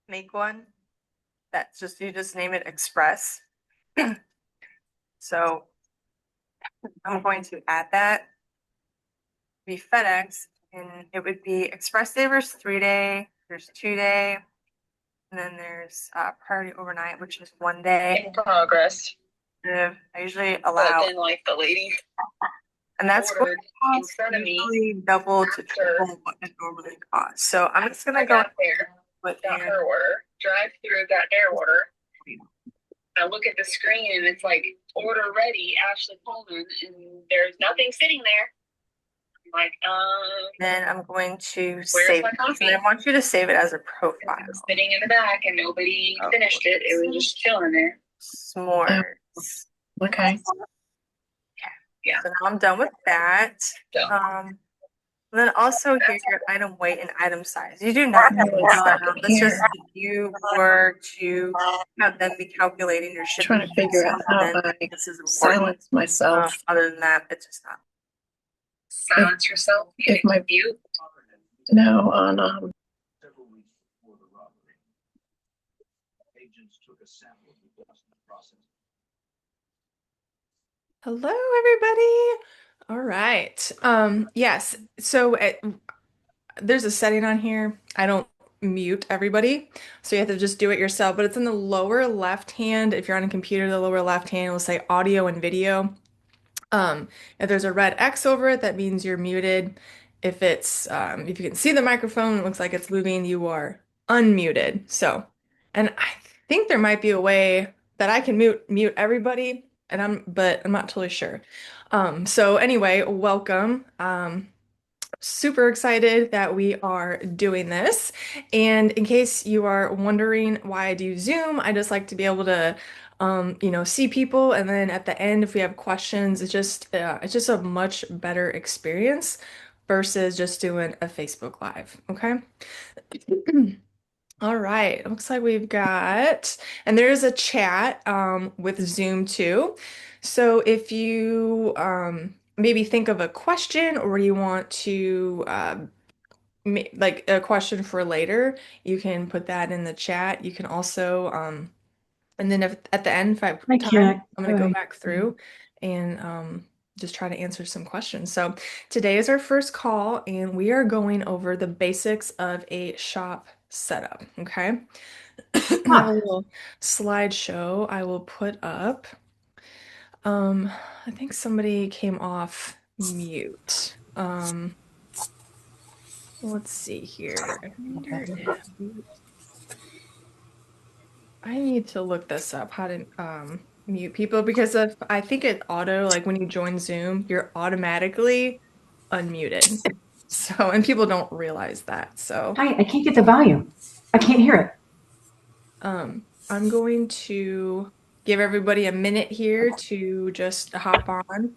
make one. That's just, you just name it Express. So I'm going to add that, be FedEx, and it would be Express Savers 3-day, there's 2-day, and then there's Priority Overnight, which is 1 day. In progress. I usually But allow, then, like, the lady and that's going ordered to in cost front of me usually double to after triple what it normally costs. So I'm just I gonna go got there, with got her order, drive through, got their order. I look at the screen and it's like order ready, Ashley Coleman, and there's nothing sitting there. I'm like, Then I'm going to where's save my it. coffee? And I want you to save it as a It profile. was sitting in the back and nobody Oh, finished it. It was just chilling there. s'mores. Okay. Yeah. So now I'm done with that. So And then also here's your item weight and item size. You do not have to fill that out. That's just if you were to have them be calculating your shipping. trying to figure out how then I this is important. silence myself. Other than that, it's just not. Silence yourself. If my view. No, on Several weeks before the robbery, agents took a sample of the dust in the process. Hello, everybody. All right. Yes. So there's a setting on here. I don't mute everybody, so you have to just do it yourself. But it's in the lower left hand. If you're on a computer, the lower left hand will say audio and video. If there's a red X over it, that means you're muted. If you can see the microphone, it looks like it's moving, you are unmuted. So, and I think there might be a way that I can mute everybody, but I'm not totally sure. So anyway, welcome. Super excited that we are doing this. And in case you are wondering why I do Zoom, I just like to be able to see people, and then at the end, if we have questions, it's just a much better experience versus just doing a Facebook Live. Okay. All right. Looks like we've got, and there is a chat with Zoom too. So if you maybe think of a question or you want to like a question for later, you can put that in the chat. You can also and then if at the end, if I have time, I'm going to go back through and just try to answer some questions. So today is our first call, and we are going over the basics of a shop setup. Okay. I have a little slideshow I will put up. I think somebody came off mute. Let's see here. I need to look this up, how to mute people, because of I think it auto, like when you join Zoom, you're automatically unmuted. So, and people don't realize that. So, Hi, I can't get the volume. I can't hear it. I'm going to give everybody a minute here to just hop on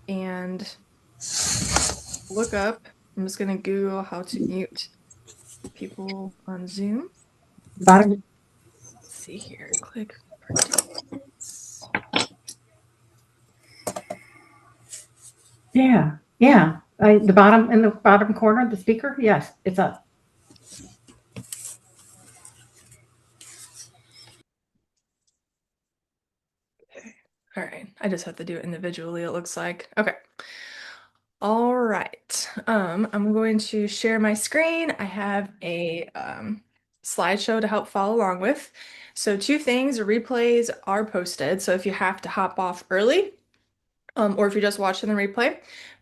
and look up. I'm just going to Google how to mute people on Zoom. Bottom. Let's see here. Click participants. Yeah, yeah. The bottom in the bottom corner of the speaker. Yes, it's up. Okay. All right. I just have to do it individually, it looks like. Okay. All right. I'm going to share my screen. I have a slideshow to help follow along with. So two things, replays are posted. So if you have to hop off early, or if you're just watching the replay,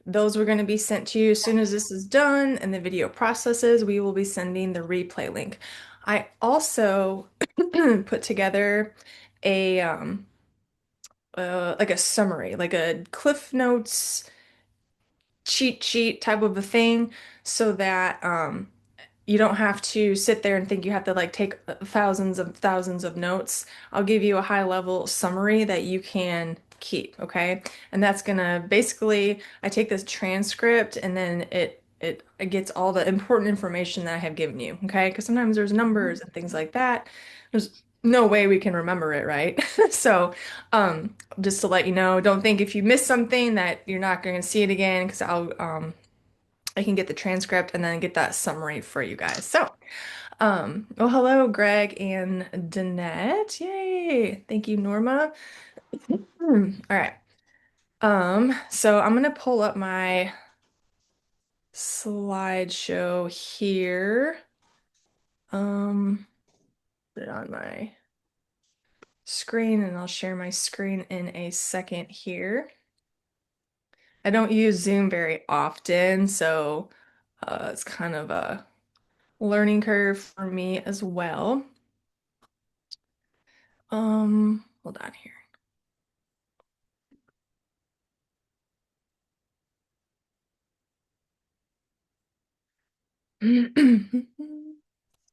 those are going to be sent to you as soon as this is done and the video processes, we will be sending the replay link. I also put together a like a summary, like a Cliff Notes cheat sheet type of a thing, so that you don't have to sit there and think you have to like take thousands of notes. I'll give you a high level summary that you can keep, okay? And that's gonna basically, I take this transcript and then it gets all the important information that I have given you, okay? Because sometimes there's numbers and things like that. There's no way we can remember it, right? So, just to let you know, don't think if you miss something that you're not going to see it again, because I can get the transcript and then get that summary for you guys. So, Well, hello, Greg and Danette. Yay. Thank you, Norma. All right. So I'm gonna pull up my slideshow here. Put it on my screen and I'll share my screen in a second here. I don't use Zoom very often, so it's kind of a learning curve for me as well. Hold on here.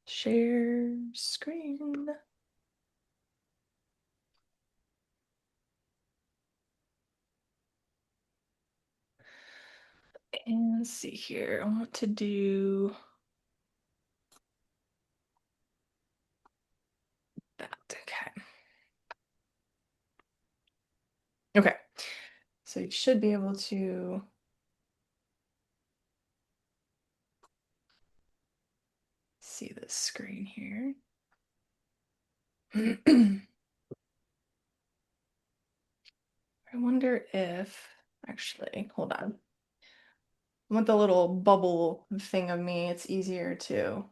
Share screen. And let's see here. I want to do that. Okay. Okay. So you should be able to see this screen here. I wonder if, actually, hold on. I want the little bubble thing of me. It's easier to,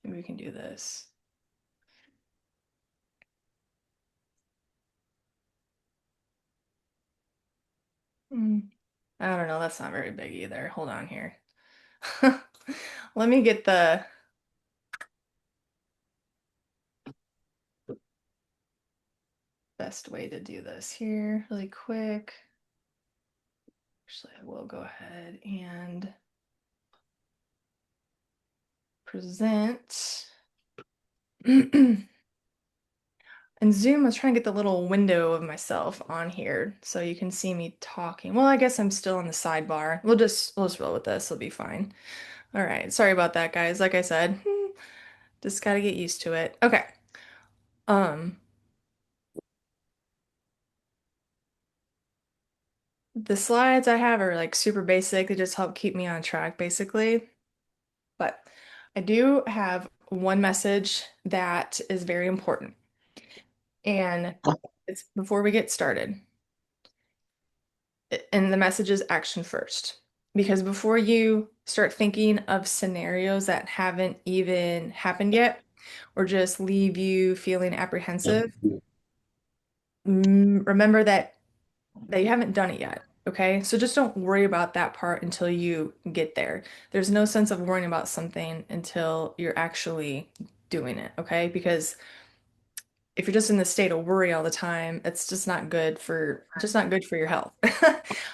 maybe we can do this. I don't know. That's not very big either. Hold on here. Let me get the best way to do this here really quick. Actually, I will go ahead and present. And Zoom, I was trying to get the little window of myself on here so you can see me talking. Well, I guess I'm still on the sidebar. We'll just roll with this. It'll be fine. All right. Sorry about that, guys. Like I said, just got to get used to it. Okay. The slides I have are like super basic. They just help keep me on track, basically. But I do have one message that is very important. And it's before we get started. And the message is action first. Because before you start thinking of scenarios that haven't even happened yet, or just leave you feeling apprehensive, remember that you haven't done it yet. Okay, so just don't worry about that part until you get there. There's no sense of worrying about something until you're actually doing it. Okay, because if you're just in the state of worry all the time, it's just not good for your health.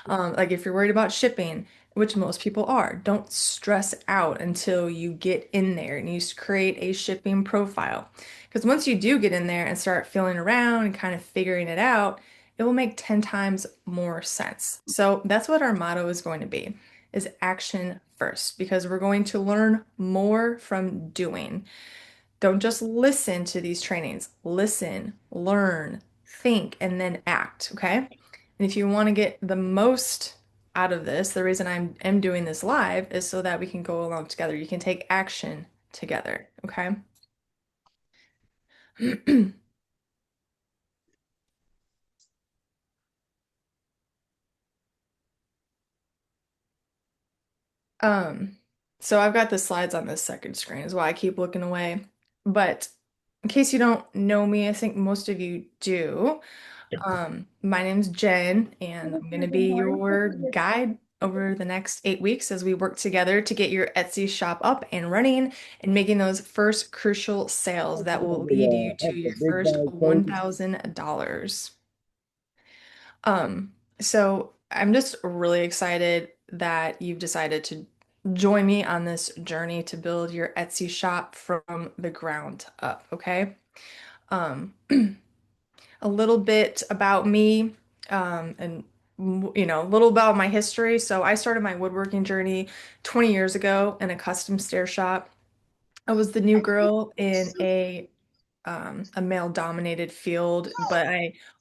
Like if you're worried about shipping, which most people are, don't stress out until you get in there and you create a shipping profile. Because once you do get in there and start feeling around and kind of figuring it out, it will make 10 times more sense. So that's what our motto is going to be, is action first, because we're going to learn more from doing. Don't just listen to these trainings. Listen, learn, think, and then act, okay? And if you want to get the most out of this, the reason am doing this live is so that we can go along together. You can take action together, okay? Um, so I've got the slides on this second screen is why I keep looking away. But in case you don't know me, I think most of you do. My name's Jen, and I'm going to be your guide over the next 8 weeks as we work together to get your Etsy shop up and running and making those first crucial sales that will lead you to your first $1,000. So I'm just really excited that you've decided to join me on this journey to build your Etsy shop from the ground up, okay? Um, a little bit about me, and a little about my history. So I started my woodworking journey 20 years ago in a custom stair shop. I was the new girl in a male-dominated field, but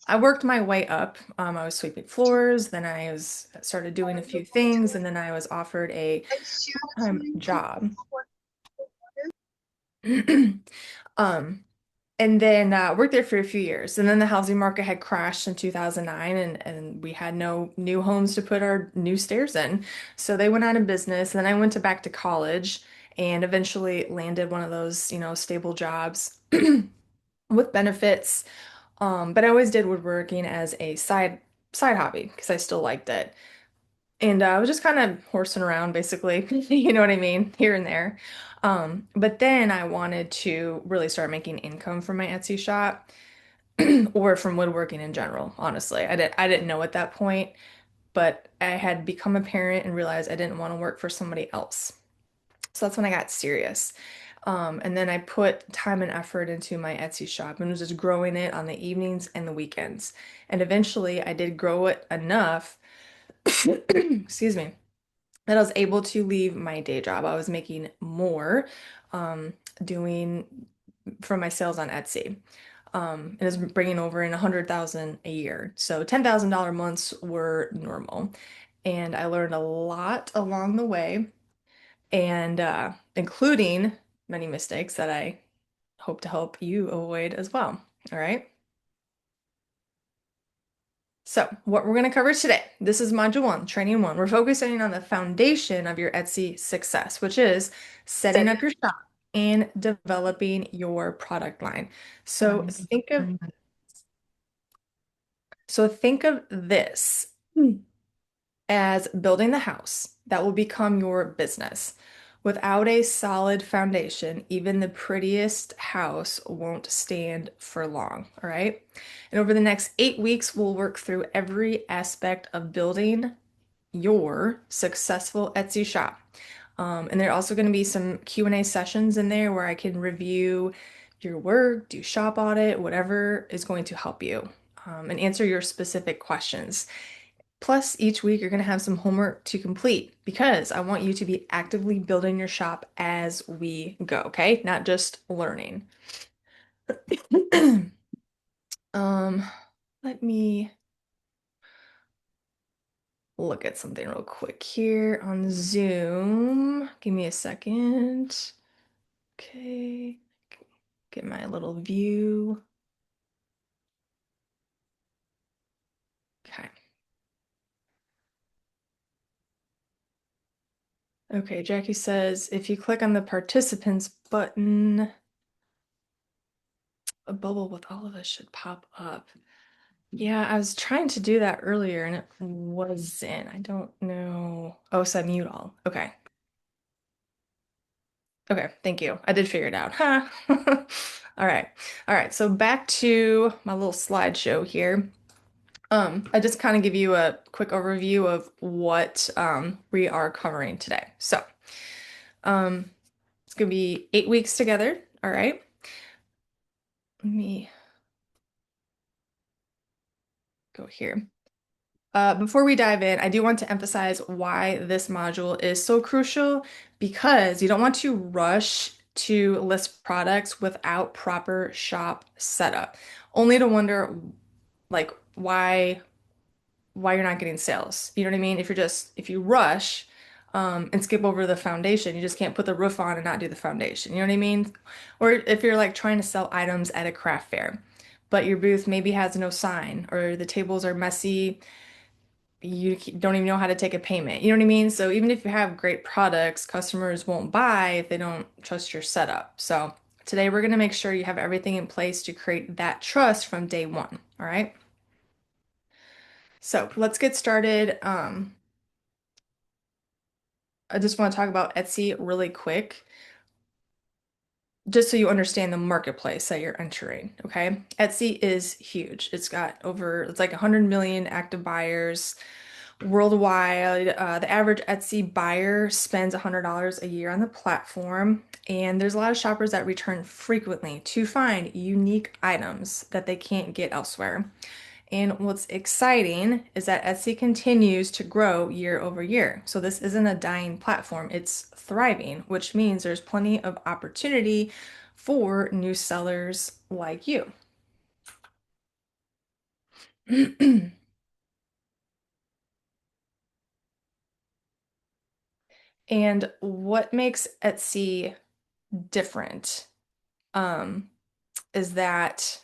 I worked my way up. I was sweeping floors, then I was started doing a few things, and then I was offered a full-time job. Um, and then worked there for a few years. And then the housing market had crashed in 2009 and we had no new homes to put our new stairs in. So they went out of business. And then I went to back to college and eventually landed one of those, stable jobs with benefits. But I always did woodworking as a side hobby because I still liked it. And I was just kind of horsing around basically, you know what I mean, here and there. But then I wanted to really start making income from my Etsy shop or from woodworking in general, honestly. I didn't know at that point, but I had become a parent and realized I didn't want to work for somebody else. So that's when I got serious. And then I put time and effort into my Etsy shop and was just growing it on the evenings and the weekends. And eventually I did grow it enough, excuse me, that I was able to leave my day job. I was making more doing from my sales on Etsy. And it's bringing over in 100,000 a year. So $10,000 months were normal. And I learned a lot along the way, and including many mistakes that I hope to help you avoid as well. All right. So, what we're going to cover today, this is module one, training one. We're focusing on the foundation of your Etsy success, which is setting up your shop and developing your product line. So, think of this as building the house that will become your business. Without a solid foundation, even the prettiest house won't stand for long, all right? And over the next 8 weeks, we'll work through every aspect of building your successful Etsy shop. And there are also going to be some Q&A sessions in there where I can review your work, do shop audit, whatever is going to help you, and answer your specific questions. Plus, each week you're going to have some homework to complete because I want you to be actively building your shop as we go, okay? Not just learning. Um, Let me look at something real quick here on Zoom. Give me a second. Okay, get my little view. Okay. Okay, Jackie says if you click on the participants button, a bubble with all of us should pop up. Yeah, I was trying to do that earlier and it wasn't. I don't know. Oh, it said mute all. Okay. Okay, thank you. I did figure it out. Huh. All right. All right. So back to my little slideshow here. I just kind of give you a quick overview of what we are covering today. So, it's gonna be 8 weeks together. All right. Let me go here. Before we dive in, I do want to emphasize why this module is so crucial because you don't want to rush to list products without proper shop setup, only to wonder like why you're not getting sales. You know what I mean? If you rush and skip over the foundation, you just can't put the roof on and not do the foundation. You know what I mean? Or if you're like trying to sell items at a craft fair, but your booth maybe has no sign or the tables are messy, you don't even know how to take a payment. You know what I mean? So even if you have great products, customers won't buy if they don't trust your setup. So today we're going to make sure you have everything in place to create that trust from day one. All right. So let's get started. I just want to talk about Etsy really quick, just so you understand the marketplace that you're entering. Okay. Etsy is huge. It's like 100 million active buyers worldwide. The average Etsy buyer spends $100 a year on the platform, and there's a lot of shoppers that return frequently to find unique items that they can't get elsewhere. And what's exciting is that Etsy continues to grow year over year. So this isn't a dying platform, it's thriving, which means there's plenty of opportunity for new sellers like you. And what makes Etsy different um, is that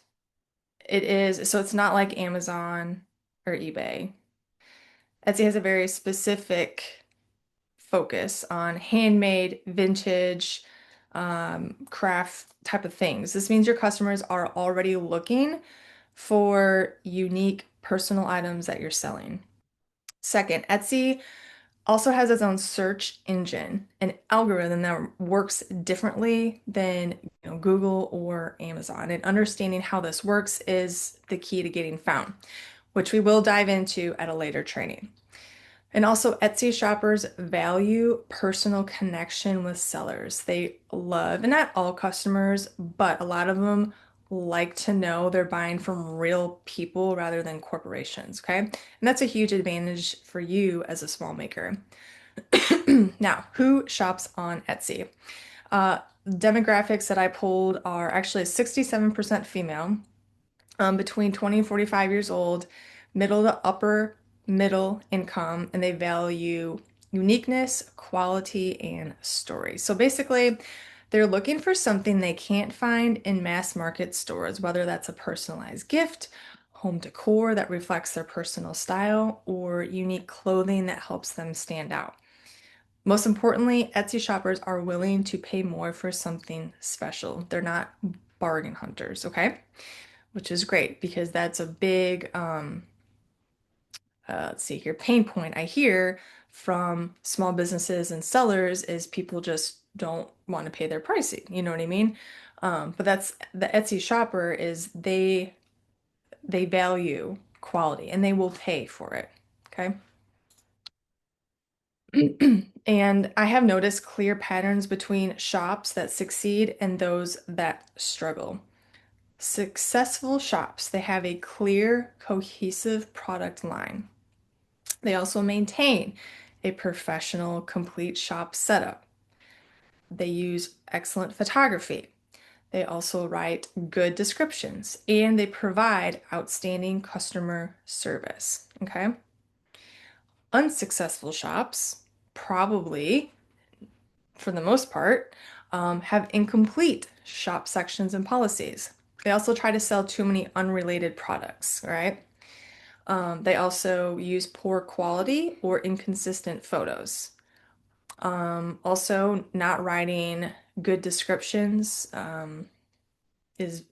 it's not like Amazon or eBay. Etsy has a very specific focus on handmade, vintage, craft type of things. This means your customers are already looking for unique personal items that you're selling. Second, Etsy also has its own search engine, an algorithm that works differently than Google or Amazon. And understanding how this works is the key to getting found, which we will dive into at a later training. And also, Etsy shoppers value personal connection with sellers. They love, and not all customers, but a lot of them like to know they're buying from real people rather than corporations, okay? And that's a huge advantage for you as a small maker. Now, who shops on Etsy? Demographics that I pulled are actually 67% female, between 20 and 45 years old, middle to upper middle income, and they value uniqueness, quality, and story. So basically, they're looking for something they can't find in mass market stores, whether that's a personalized gift, home decor that reflects their personal style, or unique clothing that helps them stand out. Most importantly, Etsy shoppers are willing to pay more for something special. They're not bargain hunters, okay? Which is great because that's a big, let's see here, pain point I hear from small businesses and sellers is people just don't want to pay their pricing. You know what I mean? But that's the Etsy shopper is they value quality and they will pay for it. Okay. And I have noticed clear patterns between shops that succeed and those that struggle. Successful shops, they have a clear, cohesive product line. They also maintain a professional, complete shop setup. They use excellent photography. They also write good descriptions and they provide outstanding customer service. Okay. Unsuccessful shops probably, for the most part, have incomplete shop sections and policies. They also try to sell too many unrelated products, right? They also use poor quality or inconsistent photos. Also, not writing good descriptions is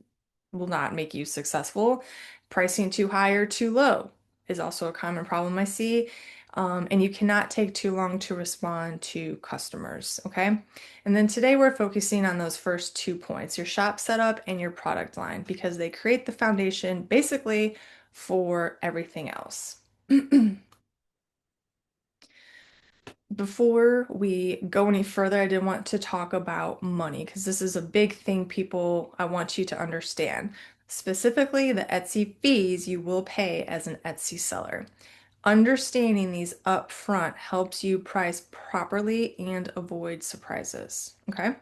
will not make you successful. Pricing too high or too low is also a common problem I see. And you cannot take too long to respond to customers, okay? And then today we're focusing on those first 2 points, your shop setup and your product line, because they create the foundation basically for everything else. Before we go any further, I did want to talk about money because this is a big thing I want you to understand. Specifically, the Etsy fees you will pay as an Etsy seller. Understanding these up front helps you price properly and avoid surprises. Okay?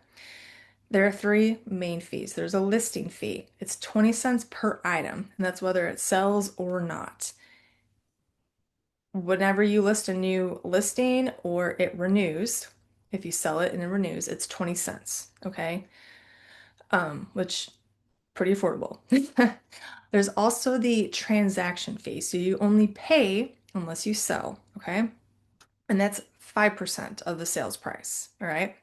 There are three main fees. There's a listing fee. It's 20 cents per item, and that's whether it sells or not. Whenever you list a new listing or it renews, if you sell it and it renews, it's 20 cents, okay? Which pretty affordable. There's also the transaction fee. So you only pay unless you sell, okay? And that's 5% of the sales price, all right?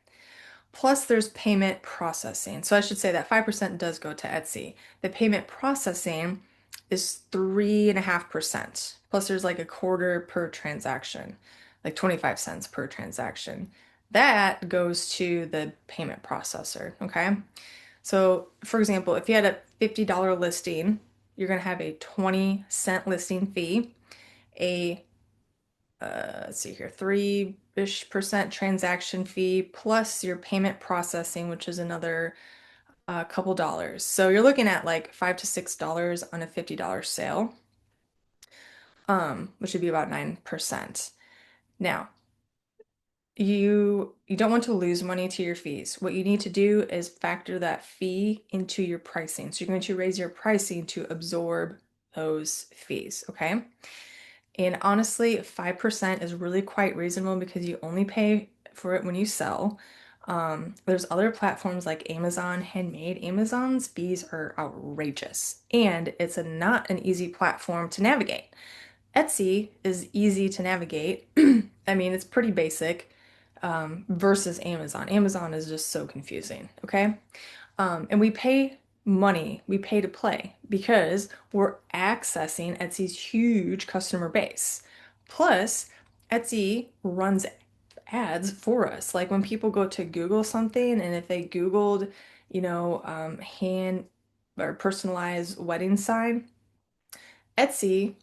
Plus there's payment processing. So I should say that 5% does go to Etsy. The payment processing is 3.5%. Plus there's like a quarter per transaction, like 25 cents per transaction. That goes to the payment processor, okay? So for example, if you had a $50 listing, you're gonna have a 20-cent listing fee, a let's see here, 3-ish% transaction fee, plus your payment processing, which is another couple dollars. So you're looking at like $5 to $6 on a $50 sale, which would be about 9%. Now, you don't want to lose money to your fees. What you need to do is factor that fee into your pricing. So you're going to raise your pricing to absorb those fees, okay? And honestly, 5% is really quite reasonable because you only pay for it when you sell. There's other platforms like Amazon Handmade. Amazon's fees are outrageous, and it's not an easy platform to navigate. Etsy is easy to navigate. I mean, it's pretty basic, versus Amazon. Amazon is just so confusing, okay? And we pay money, we pay to play because we're accessing Etsy's huge customer base. Plus, Etsy runs ads for us. Like when people go to Google something, and if they Googled, hand or personalized wedding sign, Etsy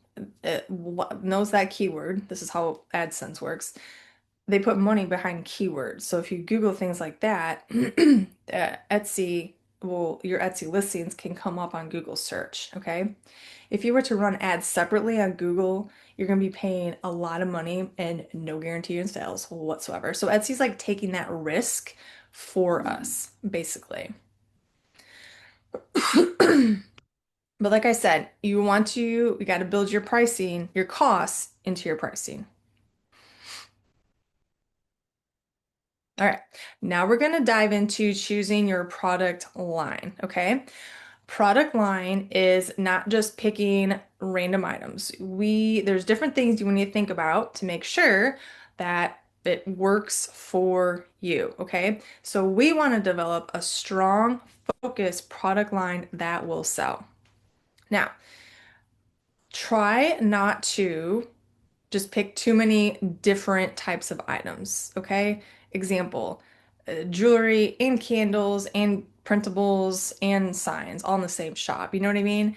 knows that keyword. This is how AdSense works. They put money behind keywords. So if you Google things like that, Etsy your Etsy listings can come up on Google search, okay? If you were to run ads separately on Google, you're going to be paying a lot of money and no guarantee in sales whatsoever. So Etsy's like taking that risk for us, basically. But like I said, you got to build your pricing, your costs into your pricing. All right, now we're going to dive into choosing your product line, okay? Product line is not just picking random items. There's different things you need to think about to make sure that it works for you, okay? So we want to develop a strong, focused product line that will sell. Now, try not to just pick too many different types of items, okay? Example, jewelry and candles and printables and signs all in the same shop. You know what I mean?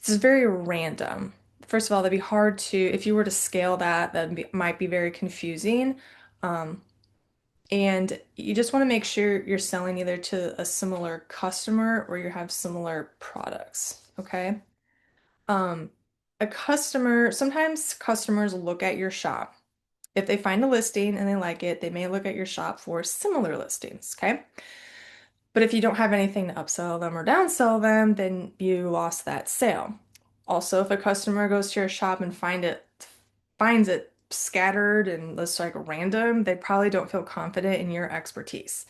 This is very random. First of all, that'd be hard to, if you were to scale that, might be very confusing. Um, and you just want to make sure you're selling either to a similar customer or you have similar products, okay? Um, sometimes customers look at your shop. If they find a listing and they like it, they may look at your shop for similar listings, okay? But if you don't have anything to upsell them or downsell them, then you lost that sale. Also, if a customer goes to your shop and finds it scattered and it's like random, they probably don't feel confident in your expertise.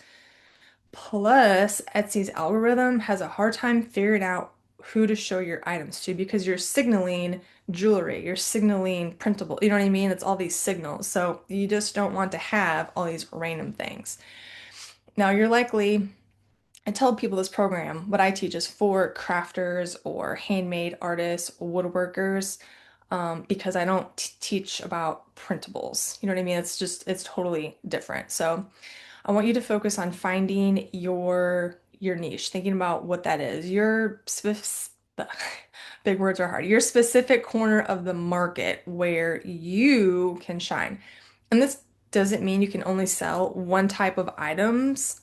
Plus, Etsy's algorithm has a hard time figuring out who to show your items to because you're signaling jewelry, you're signaling printable, you know what I mean? It's all these signals. So you just don't want to have all these random things. Now, I tell people this program, what I teach is for crafters or handmade artists, woodworkers, because I don't teach about printables. You know what I mean? It's totally different. So I want you to focus on finding your niche, thinking about what that is. Big words are hard. Your specific corner of the market where you can shine. And this doesn't mean you can only sell one type of items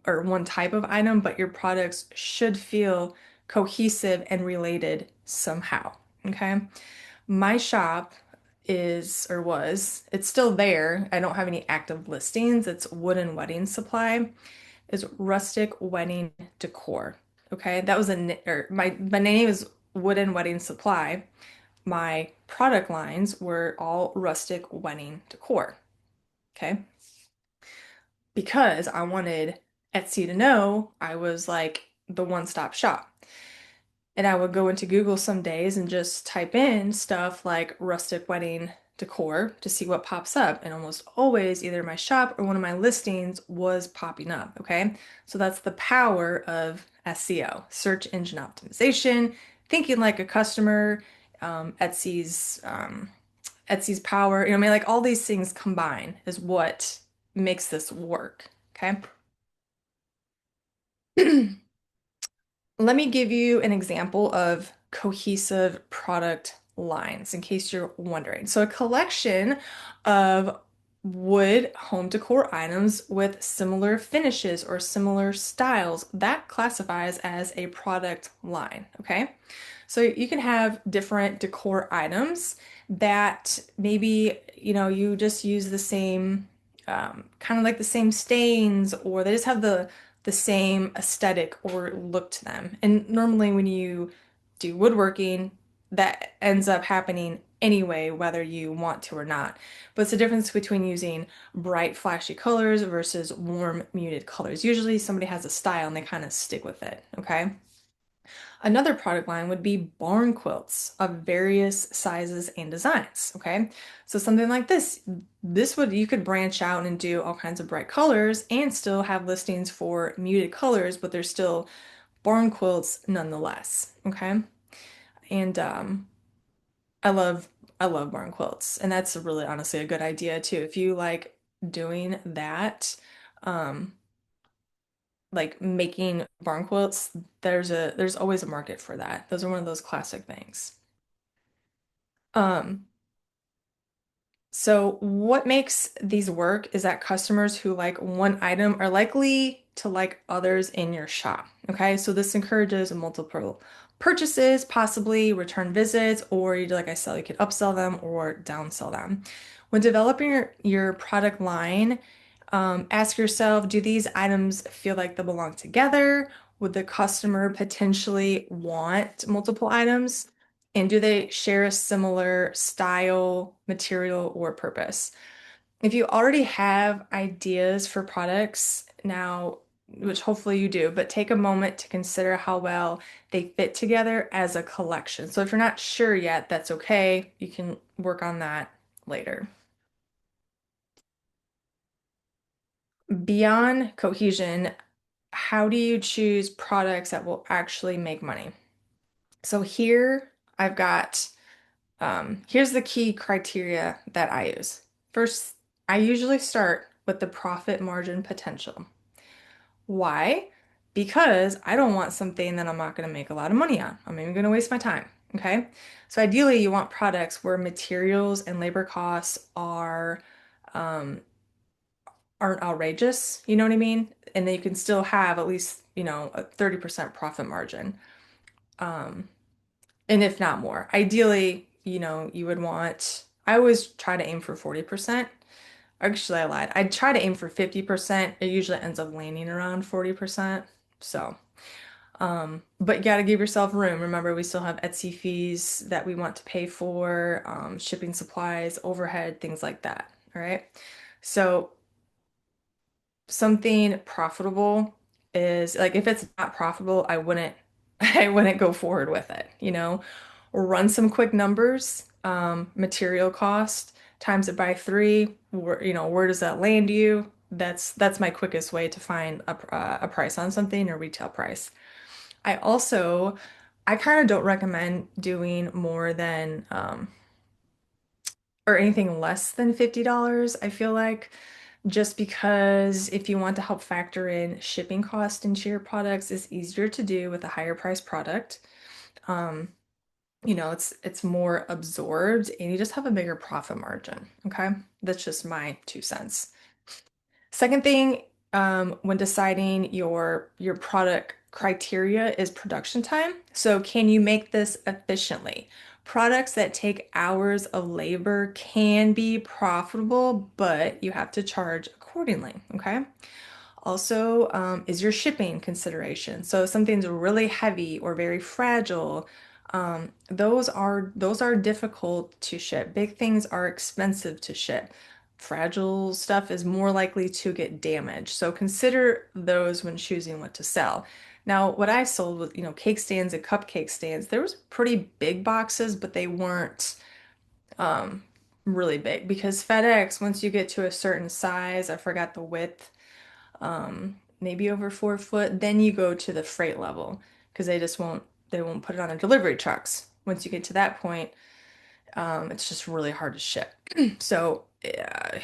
or one type of item, but your products should feel cohesive and related somehow. Okay. My shop it's still there. I don't have any active listings. It's Wooden Wedding Supply, is Rustic Wedding Decor. Okay. That was my name is Wooden Wedding Supply. My product lines were all rustic wedding decor. Okay. Because I wanted Etsy to know I was like the one-stop shop. And I would go into Google some days and just type in stuff like rustic wedding decor to see what pops up. And almost always, either my shop or one of my listings was popping up. Okay. So that's the power of SEO, search engine optimization, thinking like a customer, Etsy's power. You know, I mean, like all these things combine is what makes this work. Okay. Let me give you an example of cohesive product lines in case you're wondering. So, a collection of wood home decor items with similar finishes or similar styles that classifies as a product line. Okay. So, you can have different decor items that maybe, you just use the same, kind of like the same stains, or they just have the same aesthetic or look to them. And normally when you do woodworking, that ends up happening anyway, whether you want to or not. But it's the difference between using bright, flashy colors versus warm, muted colors. Usually somebody has a style and they kind of stick with it, okay? Another product line would be barn quilts of various sizes and designs, okay? So something like this would you could branch out and do all kinds of bright colors and still have listings for muted colors, but they're still barn quilts nonetheless, okay? And I love I love barn quilts, and that's really honestly a good idea too. If you like doing that, um, like making barn quilts, there's always a market for that. Those are one of those classic things. Um, so what makes these work is that customers who like one item are likely to like others in your shop. Okay, so this encourages multiple purchases, possibly return visits, or like I said, you could upsell them or downsell them. When developing your product line, ask yourself, do these items feel like they belong together? Would the customer potentially want multiple items? And do they share a similar style, material, or purpose? If you already have ideas for products now, which hopefully you do, but take a moment to consider how well they fit together as a collection. So if you're not sure yet, that's okay. You can work on that later. Beyond cohesion, how do you choose products that will actually make money? So here I've got here's the key criteria that I use. First, I usually start with the profit margin potential. Why? Because I don't want something that I'm not going to make a lot of money on. I'm even going to waste my time. Okay. So ideally, you want products where materials and labor costs um, aren't outrageous. You know what I mean? And then you can still have at least, a 30% profit margin. Um, and if not more. Ideally, you would want, I always try to aim for 40%. Actually, I lied. I try to aim for 50%. It usually ends up landing around 40%. So, but you got to give yourself room. Remember, we still have Etsy fees that we want to pay for, shipping supplies, overhead, things like that. All right. So, something profitable is like if it's not profitable, I wouldn't I wouldn't go forward with it, Run some quick numbers, material cost, times it by three, where does that land you? That's my quickest way to find a price on something, a retail price. I also I kind of don't recommend doing more than or anything less than $50, I feel like, just because if you want to help factor in shipping cost into your products, it's easier to do with a higher price product. Um, it's more absorbed and you just have a bigger profit margin. Okay. That's just my 2 cents. Second thing, when deciding your product criteria is production time. So can you make this efficiently? Products that take hours of labor can be profitable, but you have to charge accordingly. Okay. Also, is your shipping consideration. So if something's really heavy or very fragile, those are difficult to ship. Big things are expensive to ship. Fragile stuff is more likely to get damaged. So consider those when choosing what to sell. Now, what I sold was, cake stands and cupcake stands. There was pretty big boxes, but they weren't um, really big because FedEx, once you get to a certain size, I forgot the width, maybe over 4 foot, then you go to the freight level because they won't put it on the delivery trucks. Once you get to that point, it's just really hard to ship. So,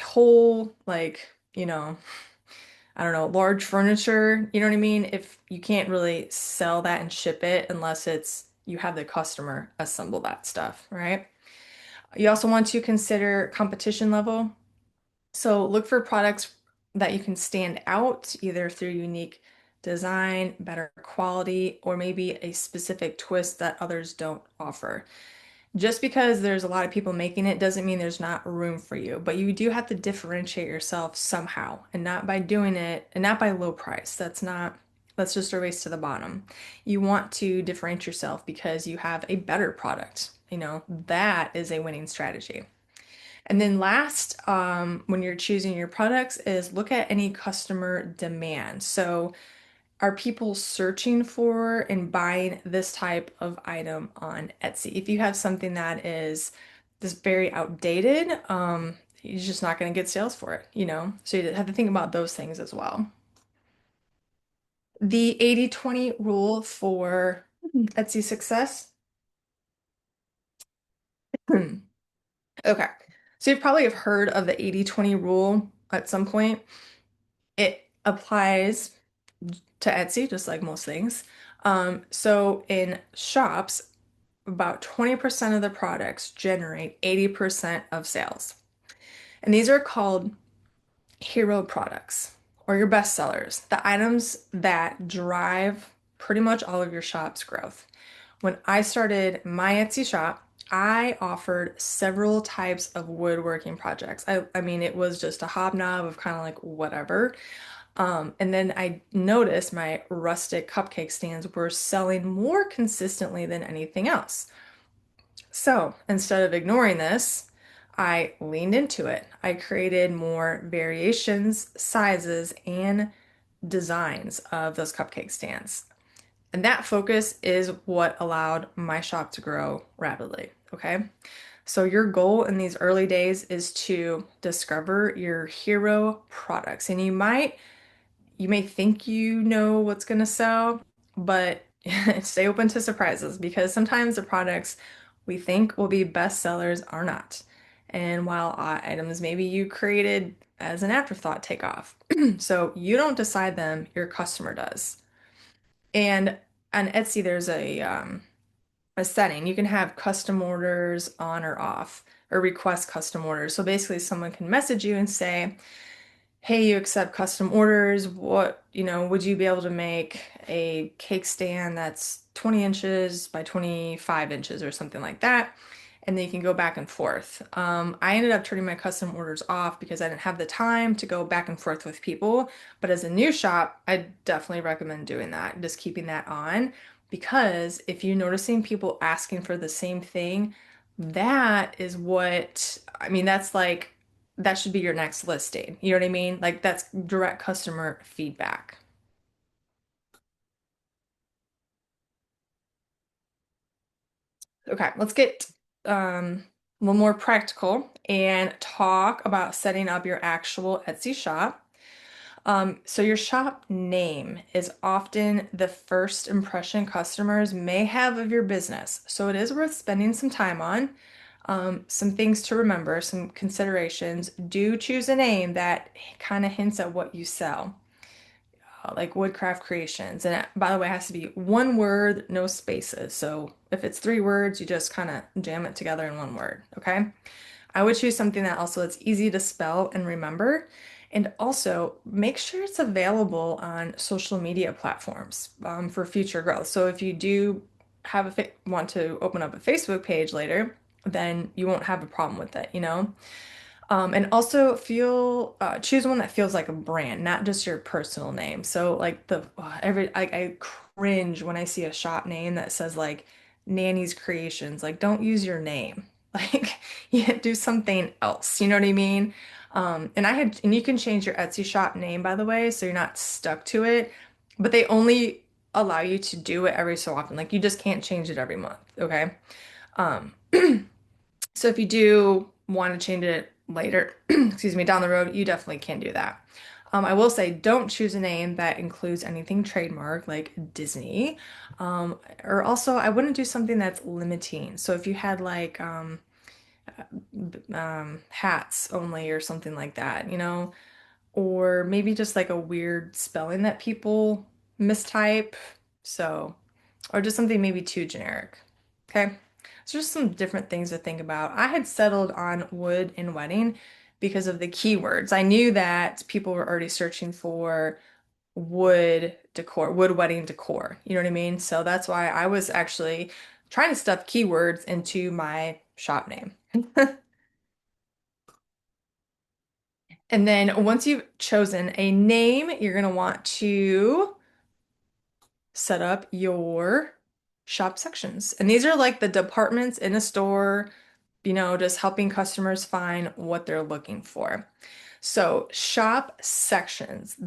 whole, like, I don't know, large furniture, you know what I mean? If you can't really sell that and ship it unless you have the customer assemble that stuff, right? You also want to consider competition level. So look for products that you can stand out either through unique design, better quality, or maybe a specific twist that others don't offer. Just because there's a lot of people making it doesn't mean there's not room for you, but you do have to differentiate yourself somehow and not by doing it and not by low price. Let's just erase to the bottom. You want to differentiate yourself because you have a better product. That is a winning strategy. And then last, when you're choosing your products, is look at any customer demand. So, are people searching for and buying this type of item on Etsy? If you have something that is just very outdated, you're just not going to get sales for it. So you have to think about those things as well. The 80/20 rule for Etsy success. Okay. So you probably have heard of the 80/20 rule at some point. It applies to Etsy, just like most things. So in shops, about 20% of the products generate 80% of sales. And these are called hero products or your best sellers, the items that drive pretty much all of your shop's growth. When I started my Etsy shop, I offered several types of woodworking projects. I mean, it was just a hobnob of kind of like whatever. And then I noticed my rustic cupcake stands were selling more consistently than anything else. So instead of ignoring this, I leaned into it. I created more variations, sizes, and designs of those cupcake stands. And that focus is what allowed my shop to grow rapidly. Okay. So, your goal in these early days is to discover your hero products. And you may think you know what's going to sell, but stay open to surprises because sometimes the products we think will be best sellers are not. And while items maybe you created as an afterthought take off. So you don't decide them, your customer does. And on Etsy, there's a setting. You can have custom orders on or off, or request custom orders. So basically, someone can message you and say, hey, you accept custom orders. Would you be able to make a cake stand that's 20 inches by 25 inches or something like that? And then you can go back and forth. I ended up turning my custom orders off because I didn't have the time to go back and forth with people. But as a new shop, I definitely recommend doing that, just keeping that on. Because if you're noticing people asking for the same thing, that is what, I mean, that's like that should be your next listing. You know what I mean? Like that's direct customer feedback. Okay, let's get a little more practical and talk about setting up your actual Etsy shop. So your shop name is often the first impression customers may have of your business. So it is worth spending some time on. Some things to remember, some considerations. Do choose a name that kind of hints at what you sell, like Woodcraft Creations. And by the way, it has to be one word, no spaces. So if it's 3 words, you just kind of jam it together in one word, okay? I would choose something that also it's easy to spell and remember. And also make sure it's available on social media platforms for future growth. So if you do want to open up a Facebook page later, then you won't have a problem with it. And also choose one that feels like a brand, not just your personal name. So like I cringe when I see a shop name that says like Nanny's Creations. Like don't use your name. Like yeah, do something else. You know what I mean? And you can change your Etsy shop name by the way, so you're not stuck to it. But they only allow you to do it every so often. Like you just can't change it every month. Okay. Um, so if you do want to change it later, excuse me, down the road, you definitely can do that. I will say don't choose a name that includes anything trademark like Disney. Or also, I wouldn't do something that's limiting. So if you had like hats only or something like that, or maybe just like a weird spelling that people mistype. So, or just something maybe too generic. Okay. So just some different things to think about. I had settled on wood and wedding because of the keywords. I knew that people were already searching for wood decor, wood wedding decor. You know what I mean? So that's why I was actually trying to stuff keywords into my shop name. And then once you've chosen a name, you're going to want to set up your shop sections. And these are like the departments in a store, just helping customers find what they're looking for. So, shop sections,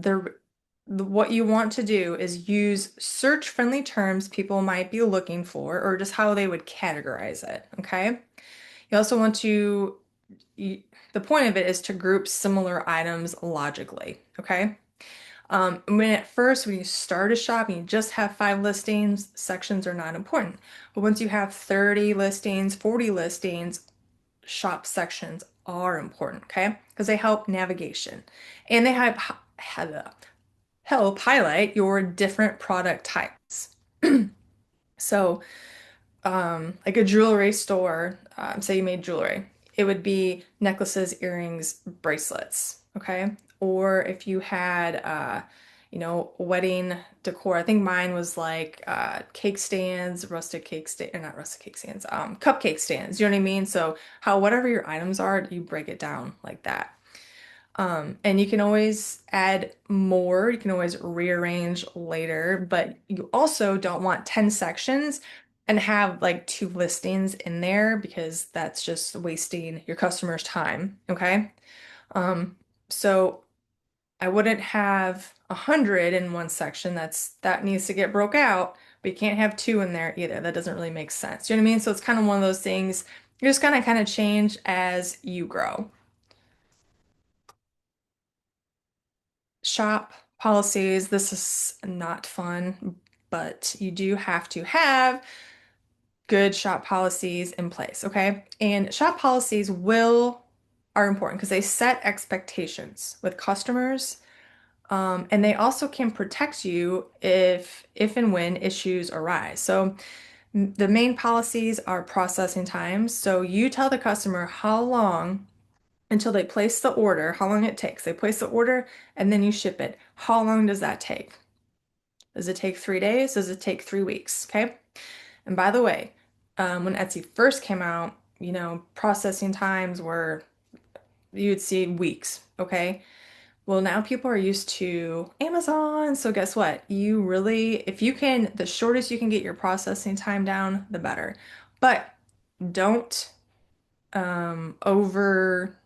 what you want to do is use search-friendly terms people might be looking for, or just how they would categorize it, okay? You also want to, the point of it is to group similar items logically, okay? When you start a shop and you just have 5 listings, sections are not important. But once you have 30 listings, 40 listings, shop sections are important, okay? Because they help navigation and they help highlight your different product types. So, like a jewelry store, say you made jewelry, it would be necklaces, earrings, bracelets, okay? Or if you had, wedding decor, I think mine was like cake stands, rustic cake stand, not rustic cake stands, cupcake stands. You know what I mean? So whatever your items are, you break it down like that. And you can always add more, you can always rearrange later, but you also don't want 10 sections and have like 2 listings in there because that's just wasting your customer's time, okay? Um, so I wouldn't have 100 in one section. That needs to get broke out, but you can't have 2 in there either. That doesn't really make sense. You know what I mean? So it's kind of one of those things you're just gonna kind of change as you grow. Shop policies. This is not fun, but you do have to have good shop policies in place, okay? And shop policies are important because they set expectations with customers, and they also can protect you if and when issues arise. So the main policies are processing times. So you tell the customer how long until they place the order, how long it takes. They place the order and then you ship it. How long does that take? Does it take 3 days? Does it take 3 weeks? Okay. And by the way, when Etsy first came out, processing times were, you'd see weeks. Okay. Well, now people are used to Amazon. So guess what? If you can, the shortest you can get your processing time down, the better. But don't um, over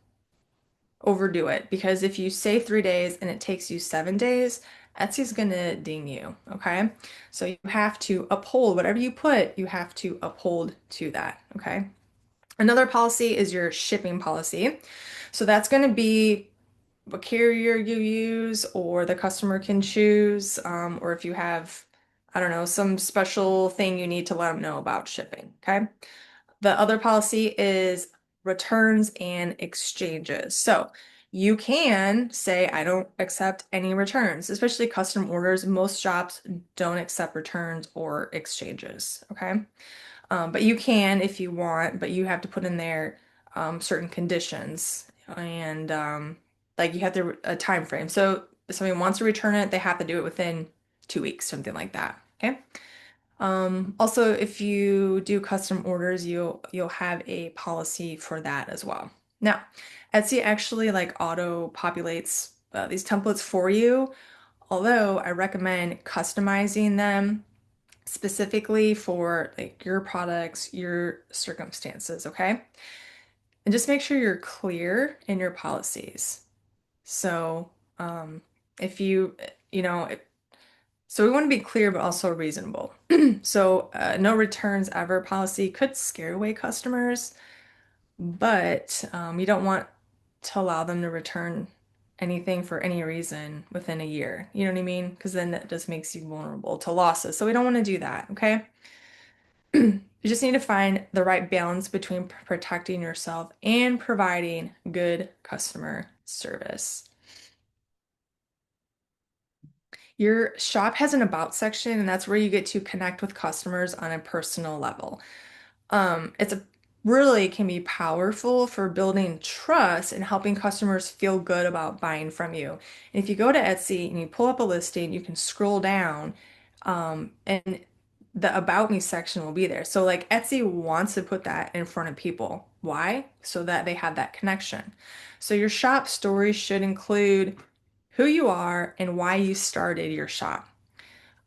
overdo it because if you say 3 days and it takes you 7 days, Etsy's gonna ding you, okay? So you have to uphold whatever you put, you have to uphold to that, okay? Another policy is your shipping policy. So that's gonna be what carrier you use, or the customer can choose, or if you have, I don't know, some special thing you need to let them know about shipping, okay? The other policy is returns and exchanges. So you can say, I don't accept any returns, especially custom orders. Most shops don't accept returns or exchanges, okay? But you can if you want, but you have to put in there certain conditions and like you have a time frame. So if somebody wants to return it, they have to do it within 2 weeks, something like that, okay? Also, if you do custom orders, you'll have a policy for that as well. Now, Etsy actually like auto populates these templates for you, although I recommend customizing them specifically for like your products, your circumstances, okay? And just make sure you're clear in your policies. So, if you know, so we want to be clear but also reasonable. So no returns ever policy could scare away customers, but you don't want to allow them to return anything for any reason within a year. You know what I mean? Because then that just makes you vulnerable to losses. So we don't want to do that, okay? You just need to find the right balance between protecting yourself and providing good customer service. Your shop has an about section, and that's where you get to connect with customers on a personal level. It's a really can be powerful for building trust and helping customers feel good about buying from you. And if you go to Etsy and you pull up a listing, you can scroll down, and the About Me section will be there. So like Etsy wants to put that in front of people. Why? So that they have that connection. So your shop story should include who you are and why you started your shop.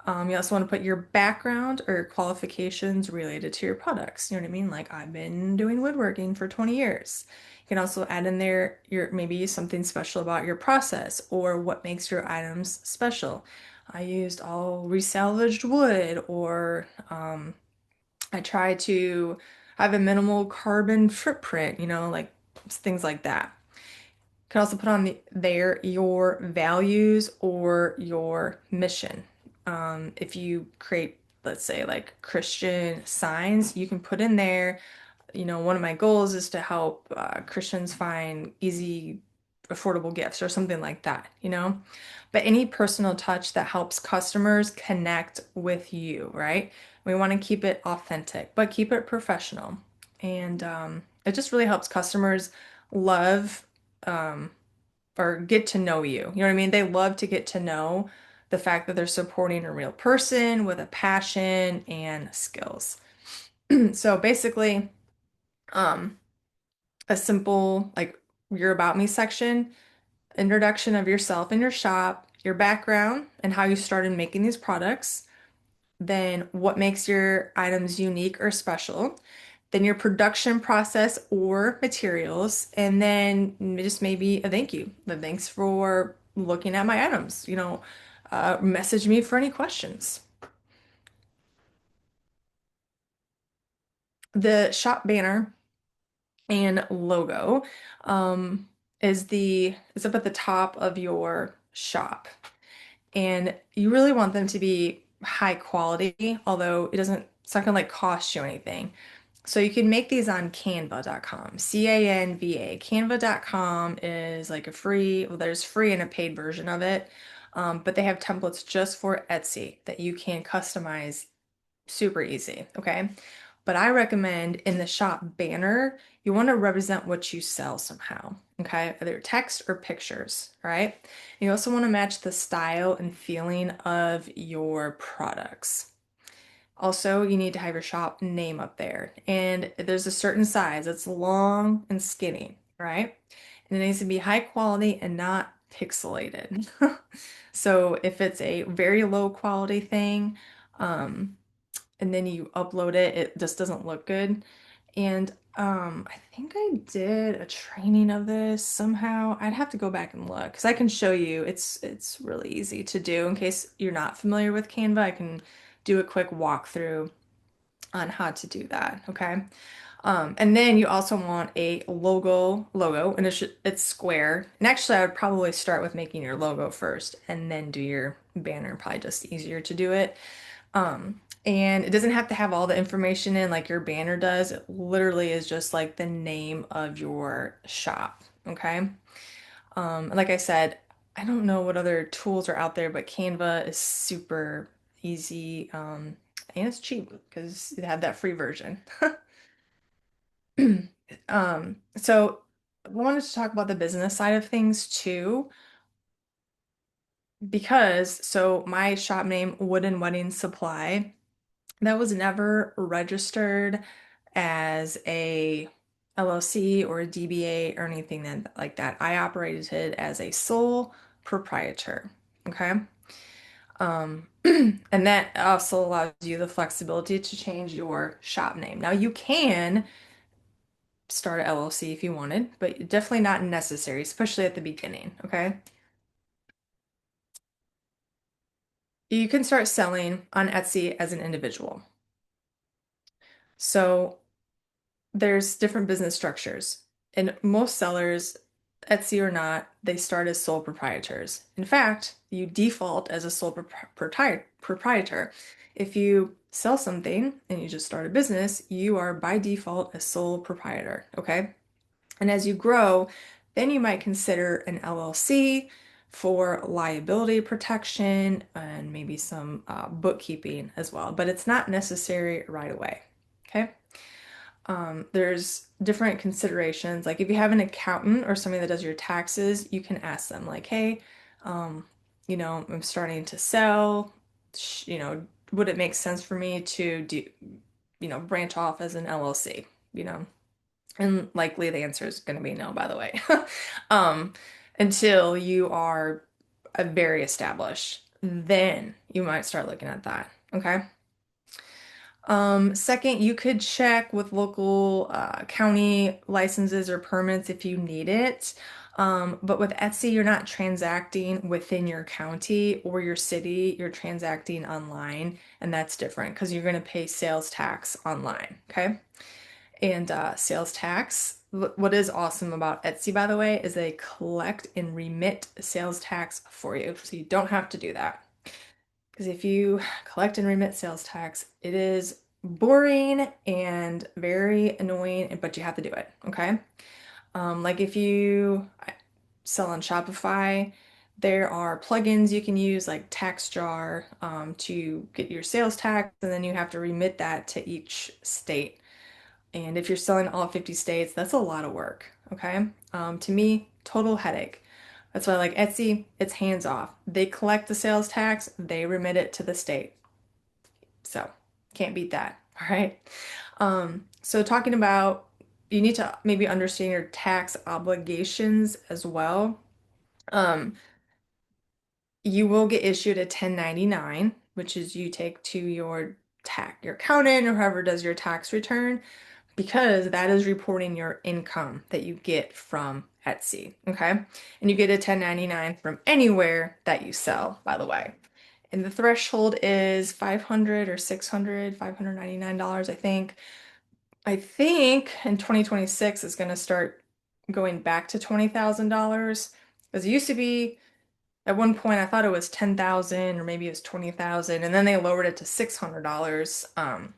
You also want to put your background or qualifications related to your products. You know what I mean? Like I've been doing woodworking for 20 years. You can also add in there your maybe something special about your process or what makes your items special. I used all resalvaged wood, or I try to have a minimal carbon footprint, like things like that. You can also put on there your values or your mission. If you create, let's say, like Christian signs, you can put in there, one of my goals is to help Christians find easy, affordable gifts or something like that. But any personal touch that helps customers connect with you, right? We want to keep it authentic, but keep it professional. And it just really helps customers love um, or get to know you. You know what I mean? They love to get to know the fact that they're supporting a real person with a passion and skills. So basically, um, a simple like your about me section, introduction of yourself and your shop, your background and how you started making these products, then what makes your items unique or special, then your production process or materials, and then just maybe a thank you. The thanks for looking at my items, message me for any questions. The shop banner and logo um, is up at the top of your shop. And you really want them to be high quality, although it's not gonna like cost you anything. So you can make these on canva.com, Canva. Canva.com is like there's free and a paid version of it. But they have templates just for Etsy that you can customize super easy, okay? But I recommend in the shop banner, you want to represent what you sell somehow, okay? Either text or pictures, all right? You also want to match the style and feeling of your products. Also, you need to have your shop name up there. And there's a certain size. It's long and skinny, right? And it needs to be high quality and not pixelated. So if it's a very low quality thing, um, and then you upload it, it just doesn't look good. And I think I did a training of this somehow. I'd have to go back and look because I can show you. It's really easy to do. In case you're not familiar with Canva, I can do a quick walkthrough on how to do that. Okay. And then you also want a logo, and it's square. And actually, I would probably start with making your logo first, and then do your banner. Probably just easier to do it. And it doesn't have to have all the information in like your banner does. It literally is just like the name of your shop. Okay. And like I said, I don't know what other tools are out there, but Canva is super easy. And it's cheap because you have that free version. So I wanted to talk about the business side of things too, because so my shop name, Wooden Wedding Supply, that was never registered as a LLC or a DBA or anything like that. I operated it as a sole proprietor. Okay. And that also allows you the flexibility to change your shop name. Now you can start an LLC if you wanted, but definitely not necessary, especially at the beginning. Okay. You can start selling on Etsy as an individual. So there's different business structures. And most sellers, Etsy or not, they start as sole proprietors. In fact, you default as a sole proprietor. If you sell something and you just start a business, you are by default a sole proprietor, okay? And as you grow, then you might consider an LLC for liability protection and maybe some bookkeeping as well, but it's not necessary right away, okay? There's different considerations. Like if you have an accountant or somebody that does your taxes, you can ask them like, hey, um, I'm starting to sell, would it make sense for me to do, branch off as an LLC, you know? And likely the answer is going to be no, by the way. Um, until you are very established, then you might start looking at that. Okay. Second, you could check with local county licenses or permits if you need it. But with Etsy, you're not transacting within your county or your city, you're transacting online, and that's different because you're going to pay sales tax online. Okay. And sales tax, what is awesome about Etsy, by the way, is they collect and remit sales tax for you. So you don't have to do that. Because if you collect and remit sales tax, it is boring and very annoying, but you have to do it, okay? Like if you sell on Shopify, there are plugins you can use like TaxJar to get your sales tax, and then you have to remit that to each state. And if you're selling all 50 states, that's a lot of work, okay? To me, total headache. That's why I like Etsy, it's hands off. They collect the sales tax, they remit it to the state. So, can't beat that, all right? So talking about you need to maybe understand your tax obligations as well. Um, you will get issued a 1099, which is you take to your accountant or whoever does your tax return because that is reporting your income that you get from Etsy, okay? And you get a 1099 from anywhere that you sell, by the way. And the threshold is 500 or 600, $599, I think. I think in 2026 is going to start going back to $20,000 because it used to be at one point I thought it was 10,000 or maybe it was 20,000 and then they lowered it to $600.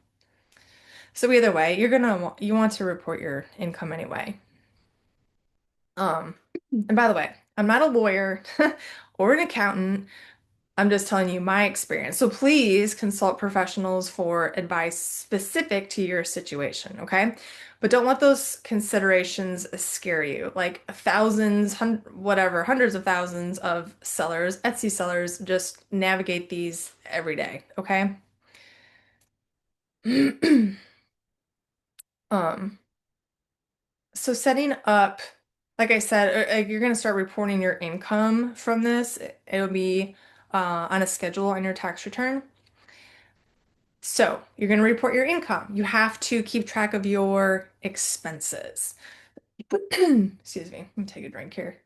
So either way, you want to report your income anyway. Um, and by the way, I'm not a lawyer or an accountant. I'm just telling you my experience. So please consult professionals for advice specific to your situation, okay? But don't let those considerations scare you. Like thousands, whatever, hundreds of thousands of sellers, Etsy sellers, just navigate these every day, okay? Um, So setting up, like I said, like you're going to start reporting your income from this. It'll be on a schedule on your tax return. So you're going to report your income. You have to keep track of your expenses. Excuse me. Let me take a drink here.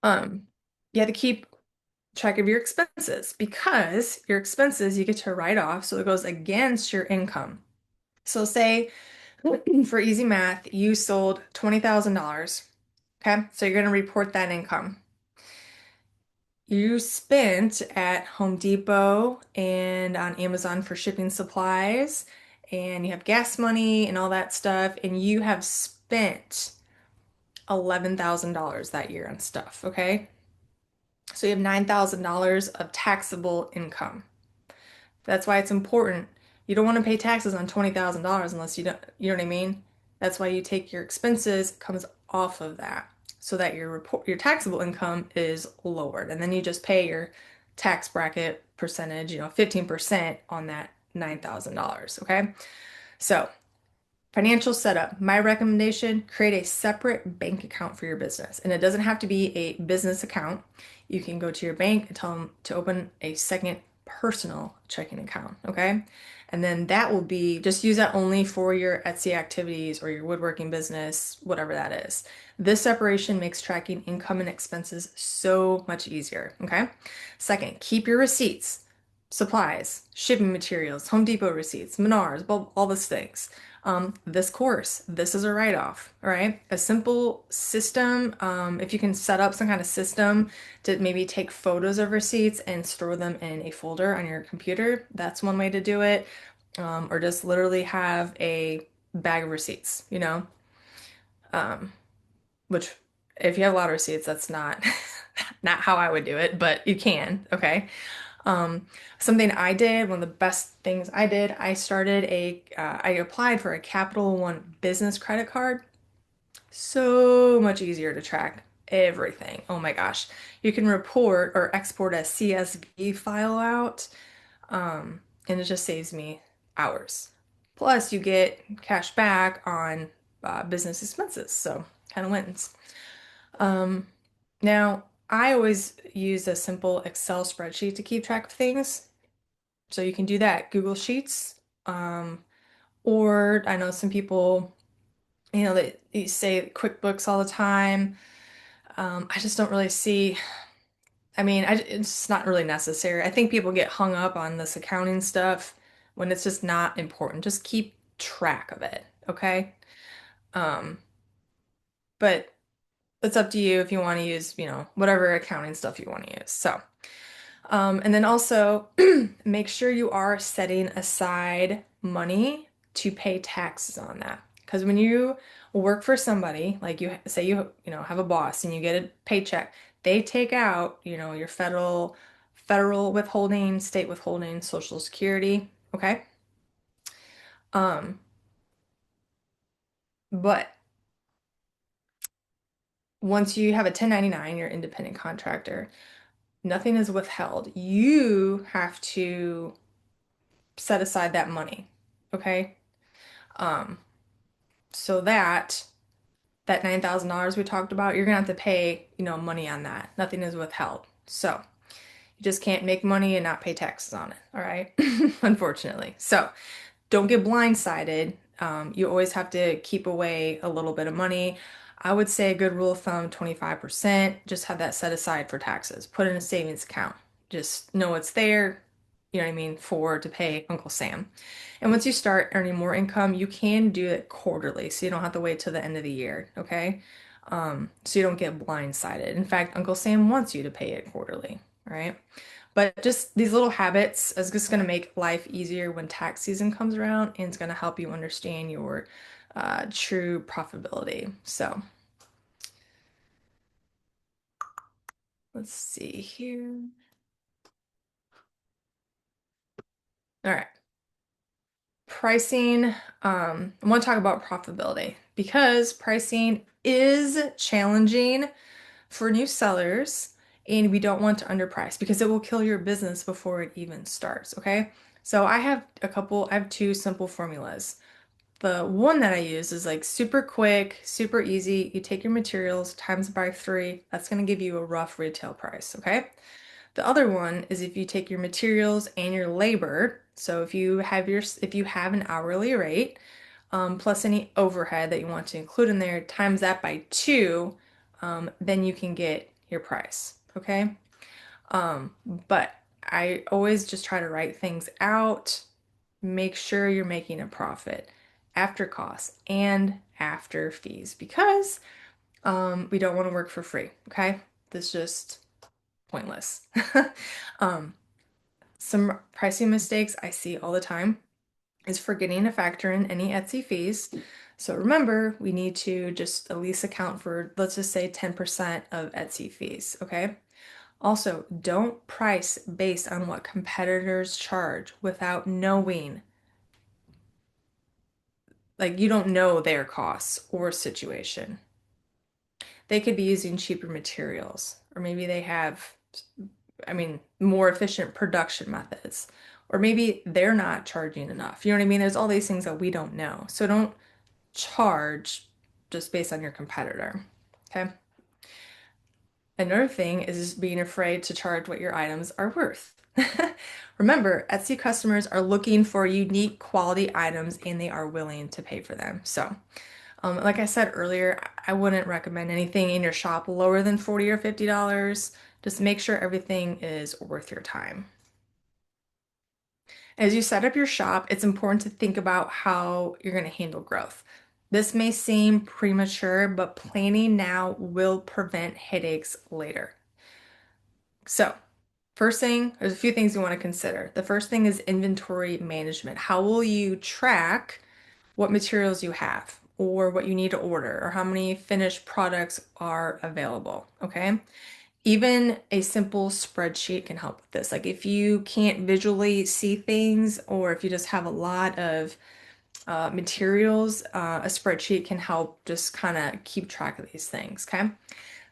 Um, you have to keep track of your expenses because your expenses you get to write off, so it goes against your income. So say for easy math, you sold $20,000. Okay, so you're going to report that income. You spent at Home Depot and on Amazon for shipping supplies, and you have gas money and all that stuff, and you have spent $11,000 that year on stuff. Okay, so you have $9,000 of taxable income. That's why it's important. You don't want to pay taxes on $20,000 unless you know what I mean? That's why you take your expenses comes off of that so that your taxable income is lowered. And then you just pay your tax bracket percentage, 15% on that $9,000, okay? So, financial setup. My recommendation, create a separate bank account for your business. And it doesn't have to be a business account. You can go to your bank and tell them to open a second personal checking account, okay? And then that will be just use that only for your Etsy activities or your woodworking business, whatever that is. This separation makes tracking income and expenses so much easier, okay? Second, keep your receipts, supplies, shipping materials, Home Depot receipts, Menards, all those things. This course, this is a write-off, all right? A simple system, if you can set up some kind of system to maybe take photos of receipts and store them in a folder on your computer, that's one way to do it. Or just literally have a bag of receipts, um, which if you have a lot of receipts, that's not not how I would do it, but you can, okay? Something I did, one of the best things I did, I applied for a Capital One business credit card. So much easier to track everything. Oh my gosh. You can report or export a CSV file out, and it just saves me hours. Plus, you get cash back on business expenses, so kind of wins. Um, Now, I always use a simple Excel spreadsheet to keep track of things. So you can do that, Google Sheets. Um, or I know some people, they say QuickBooks all the time. I just don't really see, it's not really necessary. I think people get hung up on this accounting stuff when it's just not important. Just keep track of it, okay? Um, but it's up to you if you want to use, whatever accounting stuff you want to use. So, and then also make sure you are setting aside money to pay taxes on that. Because when you work for somebody, like you say have a boss and you get a paycheck, they take out, your federal withholding, state withholding, Social Security, okay? Um, but once you have a 1099, you're independent contractor, nothing is withheld. You have to set aside that money, okay? Um, so that $9,000 we talked about, you're gonna have to pay, money on that. Nothing is withheld. So you just can't make money and not pay taxes on it, all right? Unfortunately. So don't get blindsided. You always have to keep away a little bit of money. I would say a good rule of thumb, 25%. Just have that set aside for taxes. Put in a savings account. Just know it's there, to pay Uncle Sam. And once you start earning more income, you can do it quarterly, so you don't have to wait till the end of the year, okay? So you don't get blindsided. In fact, Uncle Sam wants you to pay it quarterly, right? But just these little habits is just going to make life easier when tax season comes around, and it's going to help you understand your true profitability. So let's see here. All right. Pricing, I want to talk about profitability because pricing is challenging for new sellers, and we don't want to underprice because it will kill your business before it even starts, okay? So I have two simple formulas. The one that I use is like super quick, super easy. You take your materials times by 3. That's going to give you a rough retail price, okay? The other one is if you take your materials and your labor. So if you have an hourly rate, plus any overhead that you want to include in there, times that by 2, then you can get your price, okay? But I always just try to write things out, make sure you're making a profit after costs and after fees because we don't want to work for free, okay? That's just pointless. Um, some pricing mistakes I see all the time is forgetting to factor in any Etsy fees. So remember, we need to just at least account for, let's just say 10% of Etsy fees, okay? Also, don't price based on what competitors charge without knowing, like you don't know their costs or situation. They could be using cheaper materials, or maybe they have, more efficient production methods, or maybe they're not charging enough. You know what I mean? There's all these things that we don't know. So don't charge just based on your competitor. Okay. Another thing is being afraid to charge what your items are worth. Remember, Etsy customers are looking for unique quality items and they are willing to pay for them. So, like I said earlier, I wouldn't recommend anything in your shop lower than $40 or $50. Just make sure everything is worth your time. As you set up your shop, it's important to think about how you're going to handle growth. This may seem premature, but planning now will prevent headaches later. So, first thing, there's a few things you want to consider. The first thing is inventory management. How will you track what materials you have, or what you need to order, or how many finished products are available? Okay. Even a simple spreadsheet can help with this. Like if you can't visually see things, or if you just have a lot of materials, a spreadsheet can help just kind of keep track of these things, okay?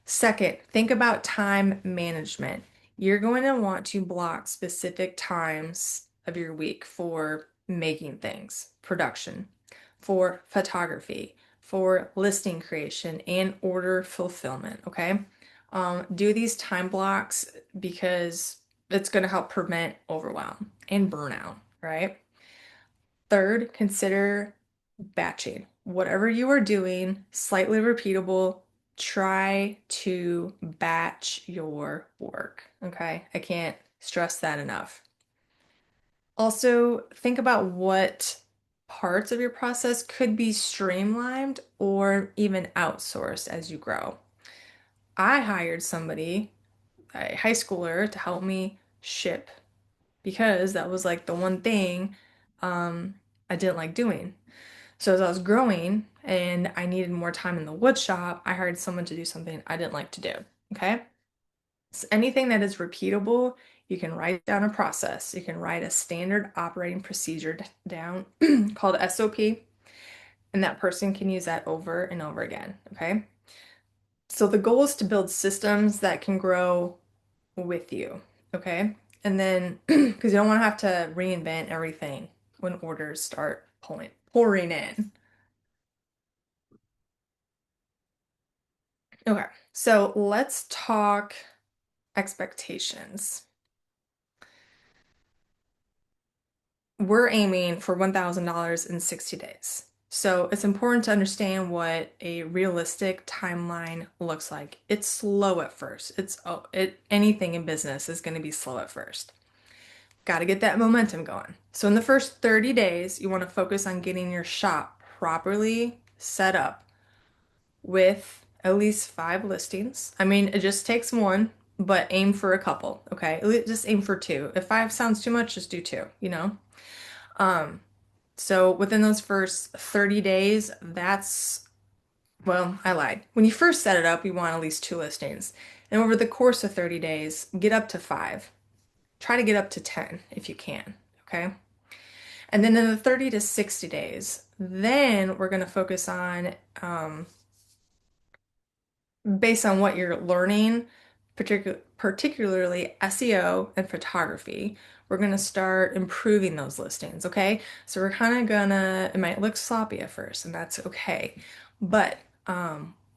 Second, think about time management. You're going to want to block specific times of your week for making things, production, for photography, for listing creation, and order fulfillment, okay? Do these time blocks because it's going to help prevent overwhelm and burnout, right? Third, consider batching. Whatever you are doing, slightly repeatable, try to batch your work. Okay. I can't stress that enough. Also, think about what parts of your process could be streamlined or even outsourced as you grow. I hired somebody, a high schooler, to help me ship because that was like the one thing I didn't like doing. So as I was growing and I needed more time in the wood shop, I hired someone to do something I didn't like to do. Okay. So anything that is repeatable, you can write down a process. You can write a standard operating procedure down called SOP, and that person can use that over and over again. Okay. So the goal is to build systems that can grow with you. Okay. And then, because you don't want to have to reinvent everything when orders start pouring in. Okay, so let's talk expectations. We're aiming for $1,000 in 60 days. So it's important to understand what a realistic timeline looks like. It's slow at first. Anything in business is going to be slow at first. Got to get that momentum going. So in the first 30 days, you want to focus on getting your shop properly set up with at least 5 listings. I mean, it just takes one, but aim for a couple, okay? Just aim for two. If 5 sounds too much, just do 2, you know? Um, so within those first 30 days, well, I lied. When you first set it up, you want at least 2 listings. And over the course of 30 days, get up to 5. Try to get up to 10 if you can, okay? And then in the 30 to 60 days, then we're going to focus on based on what you're learning, particularly SEO and photography, we're going to start improving those listings, okay? So we're kind of gonna, it might look sloppy at first, and that's okay. But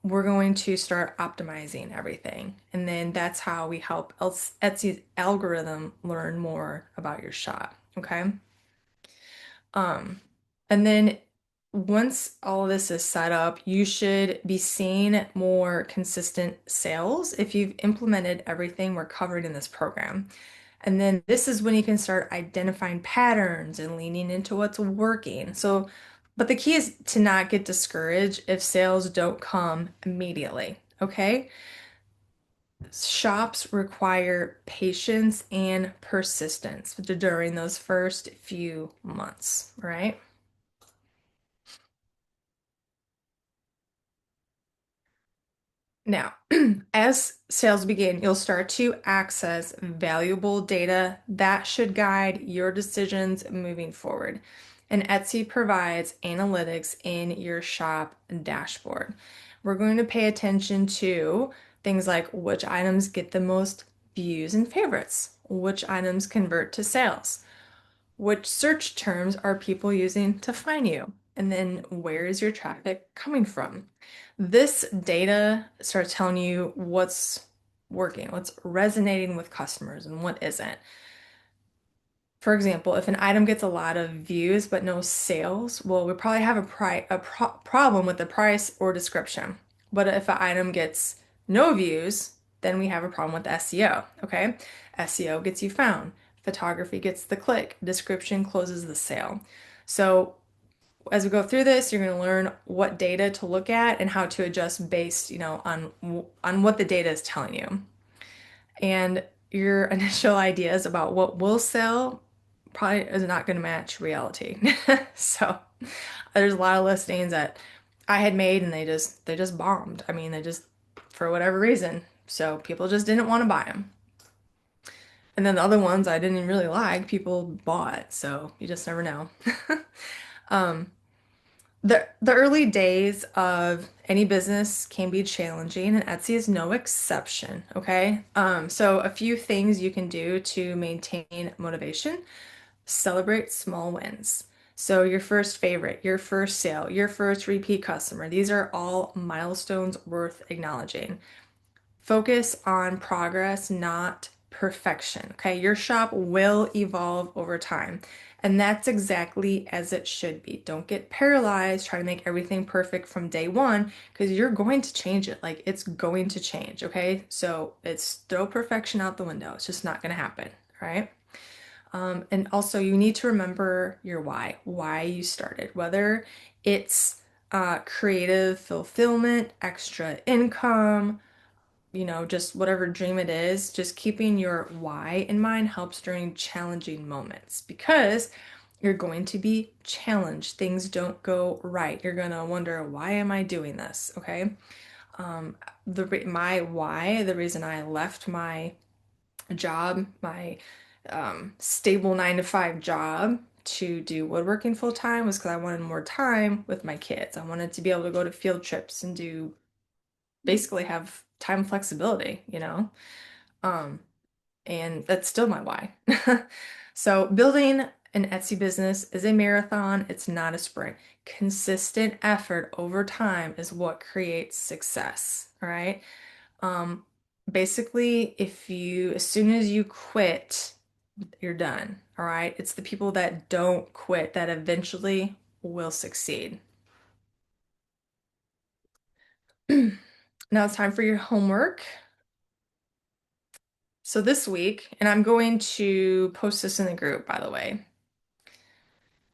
we're going to start optimizing everything. And then that's how we help Etsy's algorithm learn more about your shop, okay? Um, and then once all this is set up, you should be seeing more consistent sales if you've implemented everything we're covering in this program. And then this is when you can start identifying patterns and leaning into what's working. So, but the key is to not get discouraged if sales don't come immediately, okay? Shops require patience and persistence during those first few months, right? Now, as sales begin, you'll start to access valuable data that should guide your decisions moving forward. And Etsy provides analytics in your shop dashboard. We're going to pay attention to things like which items get the most views and favorites, which items convert to sales, which search terms are people using to find you? And then where is your traffic coming from? This data starts telling you what's working, what's resonating with customers, and what isn't. For example, if an item gets a lot of views but no sales, well, we probably have a problem with the price or description. But if an item gets no views, then we have a problem with SEO, okay? SEO gets you found. Photography gets the click. Description closes the sale. So as we go through this, you're going to learn what data to look at and how to adjust based, on what the data is telling you. And your initial ideas about what will sell probably is not going to match reality. So there's a lot of listings that I had made and they just bombed. I mean, they just for whatever reason. So people just didn't want to buy them. And then the other ones I didn't really like, people bought. So you just never know. um, the early days of any business can be challenging, and Etsy is no exception, okay? So a few things you can do to maintain motivation. Celebrate small wins. So your first favorite, your first sale, your first repeat customer, these are all milestones worth acknowledging. Focus on progress, not perfection. Okay, your shop will evolve over time. And that's exactly as it should be. Don't get paralyzed trying to make everything perfect from day one because you're going to change it. Like it's going to change. Okay, so it's throw perfection out the window. It's just not going to happen. Right. And also, you need to remember your why you started, whether it's creative fulfillment, extra income, just whatever dream it is, just keeping your why in mind helps during challenging moments because you're going to be challenged. Things don't go right. You're going to wonder, why am I doing this? Okay. My why, the reason I left my job, my stable 9 to 5 job to do woodworking full time was because I wanted more time with my kids. I wanted to be able to go to field trips and do basically have time flexibility. Um, and that's still my why. So building an Etsy business is a marathon, it's not a sprint. Consistent effort over time is what creates success. All right. Um, Basically, as soon as you quit, you're done. All right. It's the people that don't quit that eventually will succeed. Now it's time for your homework. So this week, and I'm going to post this in the group, by the way,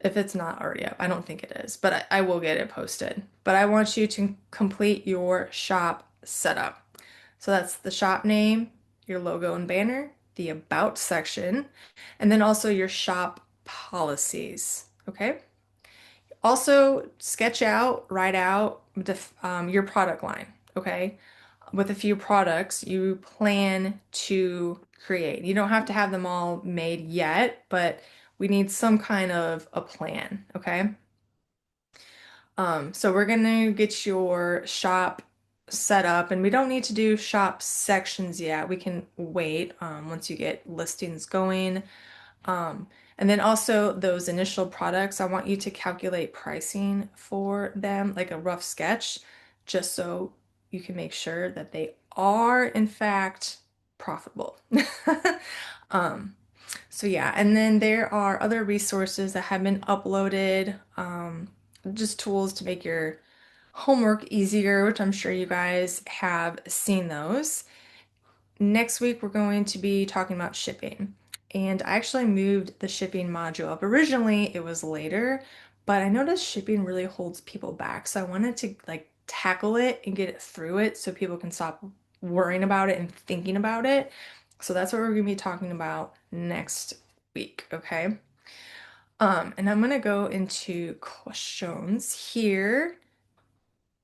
if it's not already up. I don't think it is, but I will get it posted. But I want you to complete your shop setup. So that's the shop name, your logo and banner, the about section, and then also your shop policies. Okay? Also, write out your product line. Okay? With a few products you plan to create. You don't have to have them all made yet, but we need some kind of a plan, okay? So we're gonna get your shop set up, and we don't need to do shop sections yet. We can wait once you get listings going. Um, and then also those initial products, I want you to calculate pricing for them, like a rough sketch, just so you can make sure that they are in fact profitable. Um, so yeah, and then there are other resources that have been uploaded, just tools to make your homework easier, which I'm sure you guys have seen those. Next week, we're going to be talking about shipping. And I actually moved the shipping module up. Originally, it was later, but I noticed shipping really holds people back. So I wanted to like tackle it and get it through it so people can stop worrying about it and thinking about it. So that's what we're going to be talking about next week, okay? And I'm going to go into questions here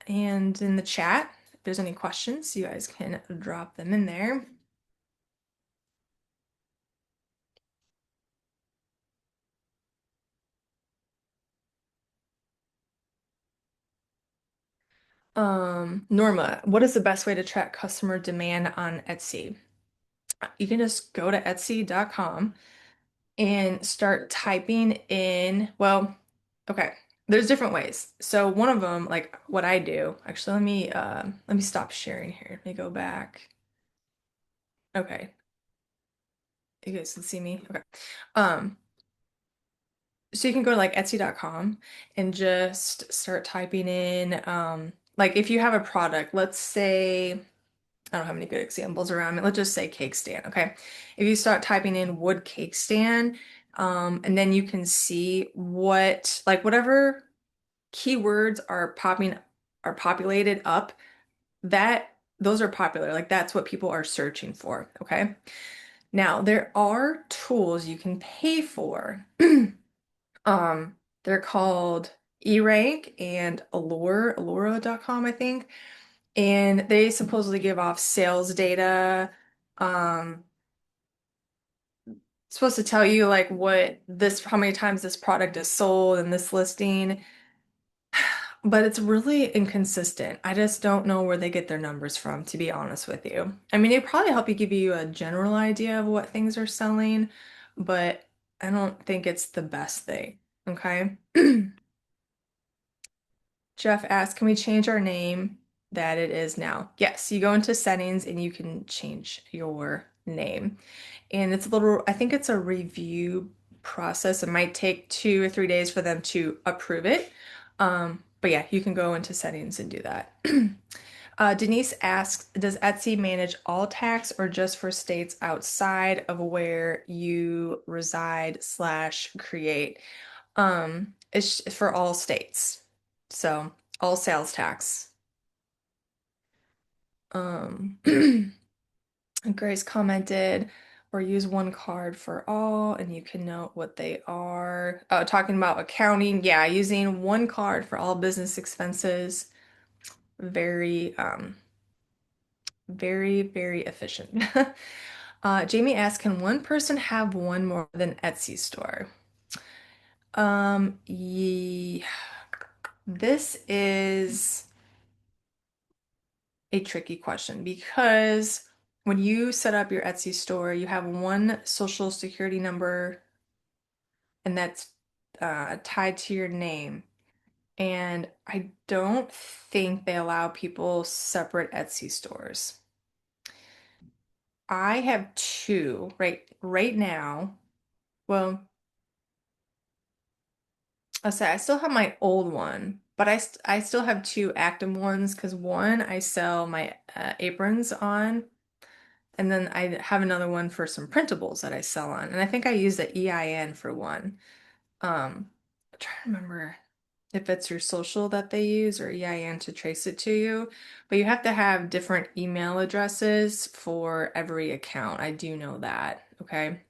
and in the chat. If there's any questions, you guys can drop them in there. Norma, what is the best way to track customer demand on Etsy? You can just go to Etsy.com and start typing in, well, okay, there's different ways. So one of them, like what I do, actually, let me stop sharing here. Let me go back. Okay. You guys can see me. Okay. Um, so you can go to like Etsy.com and just start typing in, like if you have a product, let's say I don't have any good examples around it. Let's just say cake stand, okay? If you start typing in wood cake stand, and then you can see like whatever keywords are populated up, those are popular. Like that's what people are searching for, okay? Now, there are tools you can pay for. They're called eRank and Allura.com, I think. And they supposedly give off sales data. Um, Supposed to tell you like how many times this product is sold in this listing, but it's really inconsistent. I just don't know where they get their numbers from, to be honest with you. I mean, they probably help you give you a general idea of what things are selling, but I don't think it's the best thing. Okay. Jeff asked, can we change our name that it is now. Yes, you go into settings and you can change your name. And it's a little, I think it's a review process. It might take 2 or 3 days for them to approve it. But yeah, you can go into settings and do that. Denise asks, does Etsy manage all tax or just for states outside of where you reside slash create? It's for all states. So all sales tax. Grace commented, or use one card for all, and you can note what they are. Oh, talking about accounting. Yeah, using one card for all business expenses. Very, very efficient. Jamie asks, can one person have one more than Etsy store? Yeah, this is a tricky question because when you set up your Etsy store, you have one social security number and that's tied to your name. And I don't think they allow people separate Etsy stores. I have two right now. Well, I'll say I still have my old one, but I still have two active ones because one I sell my aprons on, and then I have another one for some printables that I sell on, and I think I use the EIN for one. I'm trying to remember if it's your social that they use or EIN to trace it to you, but you have to have different email addresses for every account. I do know that. Okay.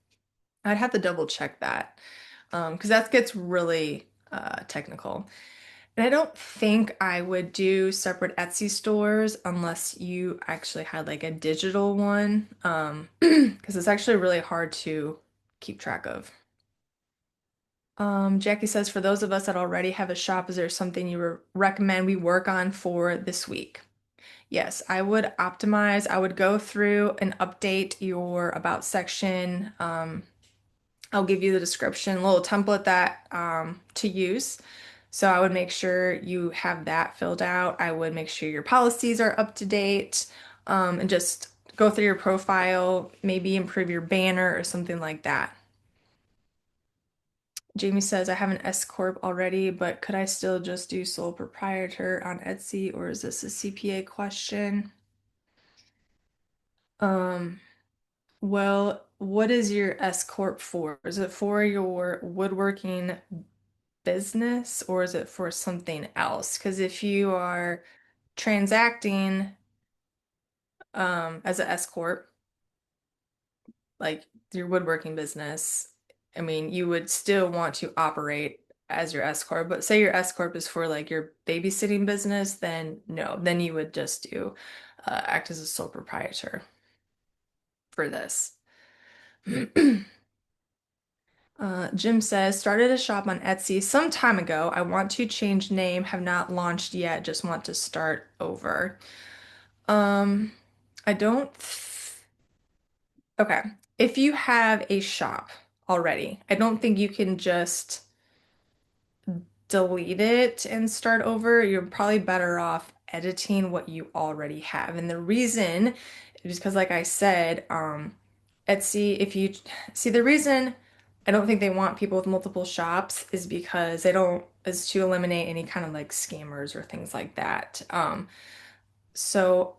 I'd have to double check that because that gets really technical. And I don't think I would do separate Etsy stores unless you actually had like a digital one, because it's actually really hard to keep track of. Jackie says, for those of us that already have a shop, is there something you recommend we work on for this week? Yes, I would optimize. I would go through and update your about section. I'll give you the description, a little template that to use. So I would make sure you have that filled out. I would make sure your policies are up to date, and just go through your profile, maybe improve your banner or something like that. Jamie says, I have an S Corp already, but could I still just do sole proprietor on Etsy, or is this a CPA question? Um, well, what is your S Corp for? Is it for your woodworking business or is it for something else? Because if you are transacting as an S Corp, like your woodworking business, I mean, you would still want to operate as your S Corp, but say your S Corp is for like your babysitting business, then no, then you would just do act as a sole proprietor for this. Jim says, started a shop on Etsy some time ago. I want to change name, have not launched yet, just want to start over. Um, I don't. Okay. If you have a shop already, I don't think you can just delete it and start over. You're probably better off editing what you already have. And the reason is because, like I said, Etsy, if you see the reason I don't think they want people with multiple shops is because they don't, is to eliminate any kind of like scammers or things like that. So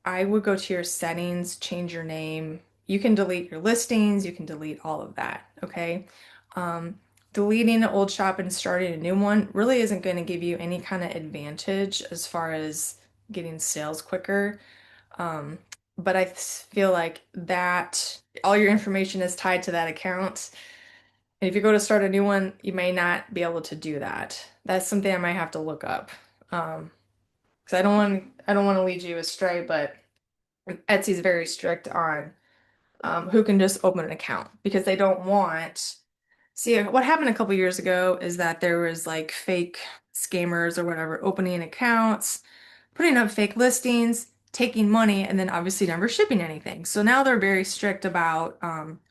I would go to your settings, change your name. You can delete your listings, you can delete all of that, okay? Deleting an old shop and starting a new one really isn't going to give you any kind of advantage as far as getting sales quicker. But I feel like that all your information is tied to that account. And if you go to start a new one, you may not be able to do that. That's something I might have to look up. Because I don't want to lead you astray, but Etsy's very strict on who can just open an account because they don't want. See, what happened a couple years ago is that there was like fake scammers or whatever opening accounts, putting up fake listings, taking money, and then obviously never shipping anything. So now they're very strict about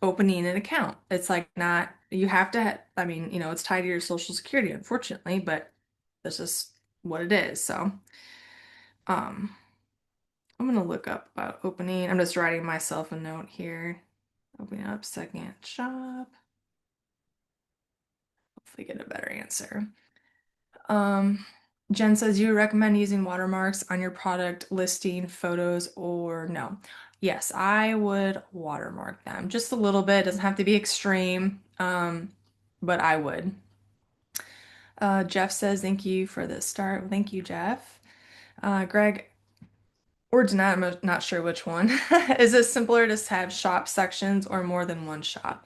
opening an account. It's like not, you have to, I mean, it's tied to your social security, unfortunately, but that's just what it is. So Um, I'm gonna look up about opening. I'm just writing myself a note here. Opening up second shop. Hopefully get a better answer. Um, Jen says you recommend using watermarks on your product listing photos or no? Yes, I would watermark them just a little bit. Doesn't have to be extreme. But I would. Jeff says thank you for the start. Thank you, Jeff. Greg or Jeanette, I'm not sure which one. Is it simpler to have shop sections or more than one shop?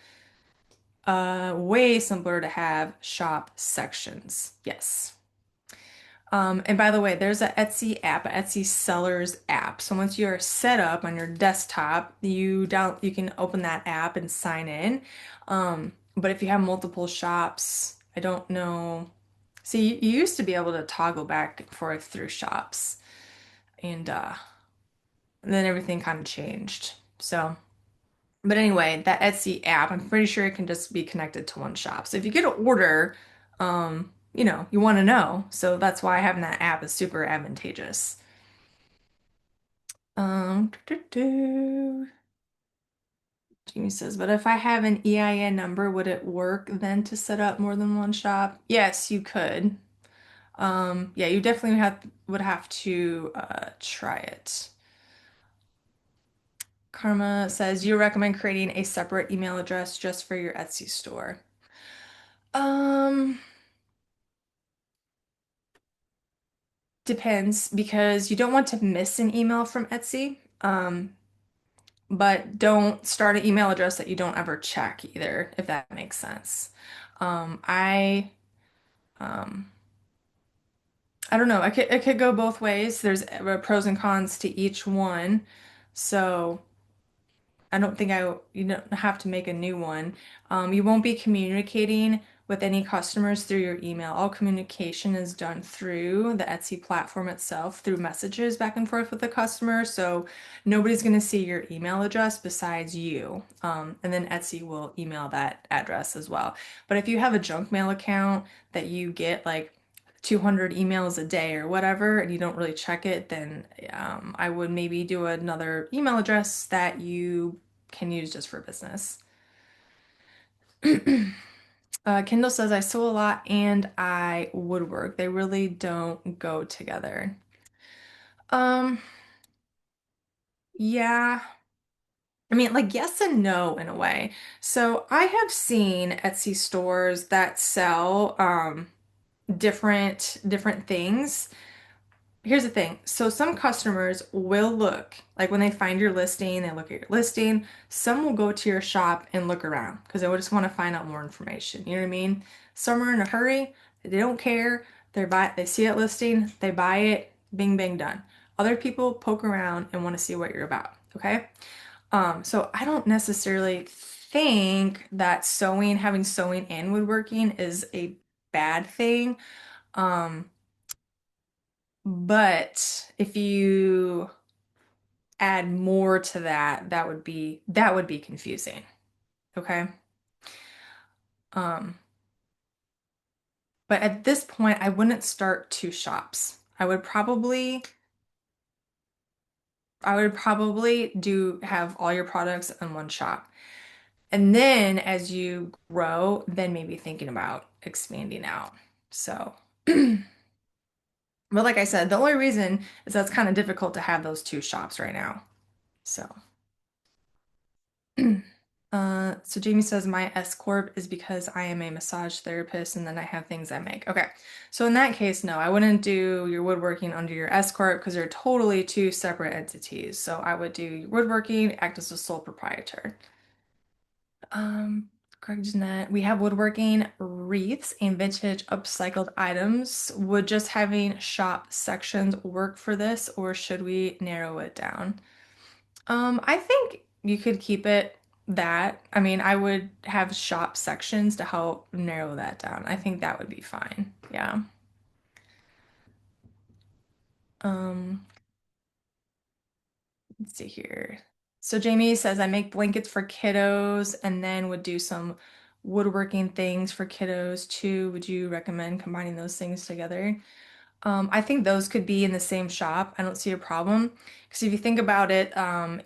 Way simpler to have shop sections. Yes. And by the way, there's an Etsy app, an Etsy sellers app. So once you're set up on your desktop, you can open that app and sign in. But if you have multiple shops, I don't know. See, you used to be able to toggle back and forth through shops, and then everything kind of changed. So, but anyway, that Etsy app, I'm pretty sure it can just be connected to one shop. So if you get an order, you want to know. So that's why having that app is super advantageous. Jamie says, but if I have an EIN number, would it work then to set up more than one shop? Yes, you could. Yeah, you definitely would have to try it. Karma says you recommend creating a separate email address just for your Etsy store. Um, Depends because you don't want to miss an email from Etsy. But don't start an email address that you don't ever check either, if that makes sense. I um I don't know. It could go both ways. There's pros and cons to each one. So I don't think you don't have to make a new one. You won't be communicating with any customers through your email. All communication is done through the Etsy platform itself, through messages back and forth with the customer. So nobody's going to see your email address besides you. And then Etsy will email that address as well. But if you have a junk mail account that you get like 200 emails a day or whatever, and you don't really check it, then I would maybe do another email address that you can use just for business. Kindle says I sew a lot and I woodwork. They really don't go together. Um, yeah. I mean, like yes and no in a way. So I have seen Etsy stores that sell different things. Here's the thing. So some customers will look, like when they find your listing, they look at your listing. Some will go to your shop and look around because they would just want to find out more information. You know what I mean? Some are in a hurry. They don't care. They see that listing, they buy it, bing, bang, done. Other people poke around and want to see what you're about. Okay? So I don't necessarily think that having sewing and woodworking is a bad thing. Um, but if you add more to that, that would be confusing. Okay? Um, but at this point, I wouldn't start two shops. I would probably do have all your products in one shop. And then as you grow, then maybe thinking about expanding out. So, but like I said, the only reason is that's kind of difficult to have those two shops right now. So, so Jamie says my S corp is because I am a massage therapist and then I have things I make. Okay. So in that case, no, I wouldn't do your woodworking under your S corp because they're totally two separate entities. So I would do your woodworking, act as a sole proprietor. Craig Jeanette, we have woodworking wreaths and vintage upcycled items. Would just having shop sections work for this, or should we narrow it down? I think you could keep it that. I mean, I would have shop sections to help narrow that down. I think that would be fine. Yeah. Um, let's see here. So Jamie says I make blankets for kiddos and then would do some woodworking things for kiddos too. Would you recommend combining those things together? I think those could be in the same shop. I don't see a problem. Because if you think about it,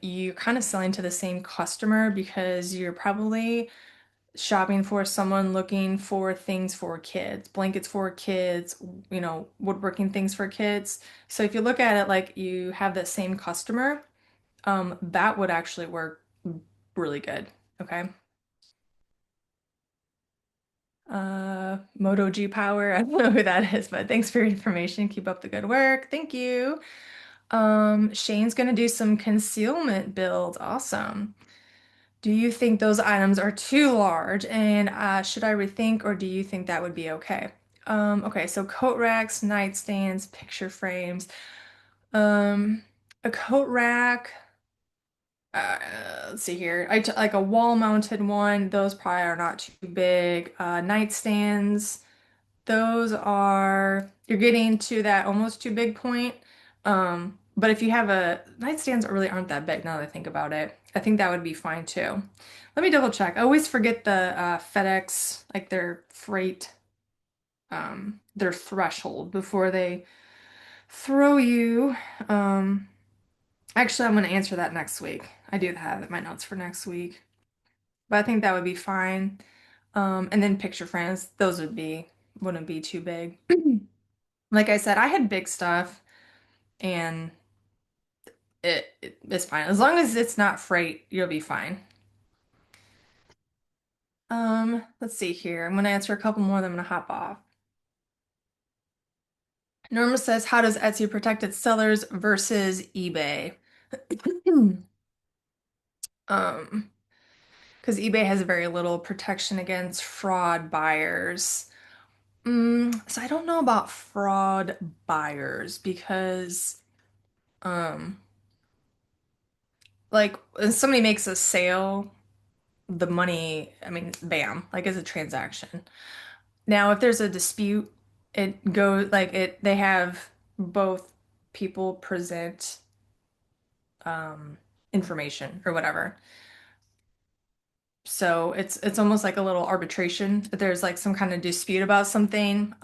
you're kind of selling to the same customer because you're probably shopping for someone looking for things for kids, blankets for kids, woodworking things for kids. So if you look at it like you have the same customer, that would actually work really good. Okay. Moto G Power. I don't know who that is, but thanks for your information. Keep up the good work. Thank you. Shane's gonna do some concealment builds. Awesome. Do you think those items are too large? And should I rethink, or do you think that would be okay? Okay, so coat racks, nightstands, picture frames. Um, a coat rack. Uh, let's see here. Like a wall-mounted one. Those probably are not too big. Nightstands. Those are, you're getting to that almost too big point. But if you have nightstands really aren't that big now that I think about it. I think that would be fine too. Let me double check. I always forget the FedEx, like their freight, their threshold before they throw you. Um, Actually, I'm going to answer that next week. I do have it in my notes for next week. But I think that would be fine. And then picture frames, those wouldn't be too big. Like I said, I had big stuff and it's fine. As long as it's not freight, you'll be fine. Let's see here. I'm gonna answer a couple more, then I'm gonna hop off. Norma says, how does Etsy protect its sellers versus eBay? Um, because eBay has very little protection against fraud buyers. So I don't know about fraud buyers because um like when somebody makes a sale, the money, I mean, bam, like it's a transaction. Now, if there's a dispute, it goes like they have both people present um information or whatever. So it's almost like a little arbitration. If there's like some kind of dispute about something,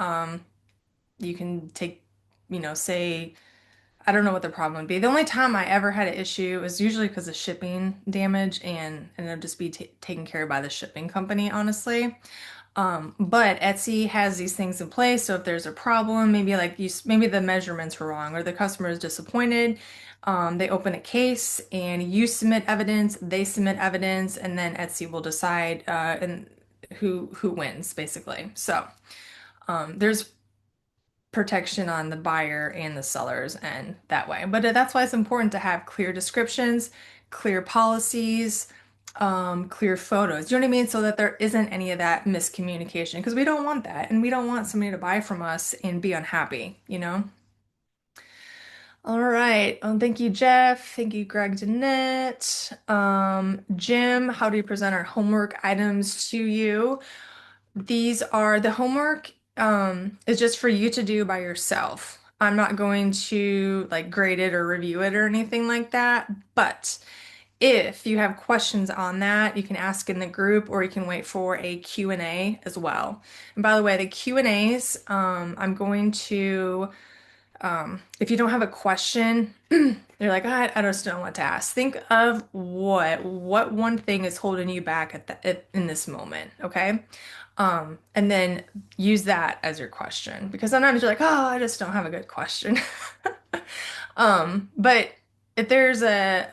you can take, say I don't know what the problem would be. The only time I ever had an issue was usually because of shipping damage, and it'll just be taken care of by the shipping company, honestly. But Etsy has these things in place, so if there's a problem, maybe maybe the measurements were wrong or the customer is disappointed, they open a case and you submit evidence, they submit evidence, and then Etsy will decide and who wins, basically. So there's protection on the buyer and the sellers and that way. But that's why it's important to have clear descriptions, clear policies, clear photos. You know what I mean? So that there isn't any of that miscommunication because we don't want that. And we don't want somebody to buy from us and be unhappy, you know? All right. Thank you, Jeff. Thank you, Greg Jeanette. Jim, how do you present our homework items to you? These are the homework is just for you to do by yourself. I'm not going to like grade it or review it or anything like that. But if you have questions on that, you can ask in the group or you can wait for a Q&A as well. And by the way, the Q&As, I'm going to if you don't have a question, you're like, I just don't know what to ask. Think of what one thing is holding you back in this moment, okay? And then use that as your question because sometimes you're like, oh, I just don't have a good question. But if there's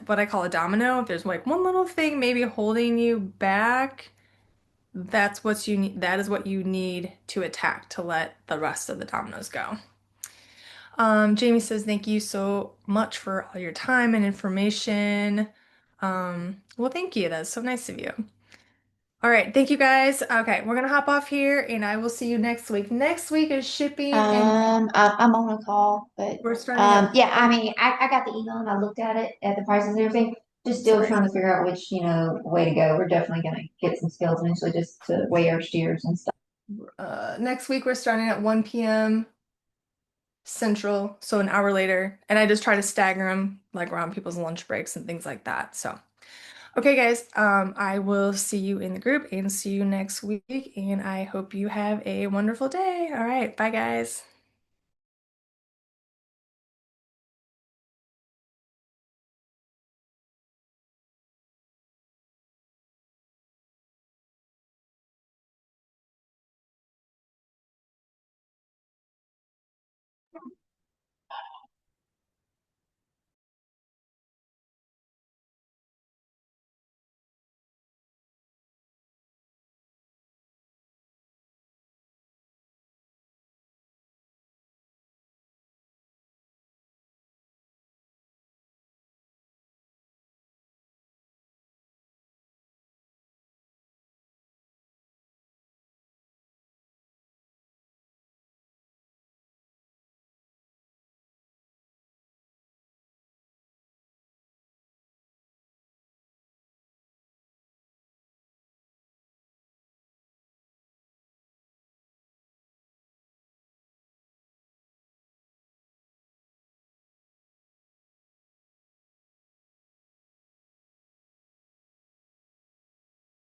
what I call a domino, if there's like one little thing maybe holding you back, that's what you need. That is what you need to attack to let the rest of the dominoes go. Jamie says, thank you so much for all your time and information. Well, thank you. That's so nice of you. All right, thank you guys. Okay, we're gonna hop off here and I will see you next week. Next week is shipping and I'm on a call, but we're starting at yeah, I mean, I got the email and I looked at it at the prices and everything. Just still Sorry. trying to figure out which, way to go. We're definitely gonna get some skills eventually just to weigh our steers and stuff. Next week we're starting at 1 p.m. Central, so an hour later. And I just try to stagger them like around people's lunch breaks and things like that. So okay, guys, I will see you in the group and see you next week. And I hope you have a wonderful day. All right, bye, guys.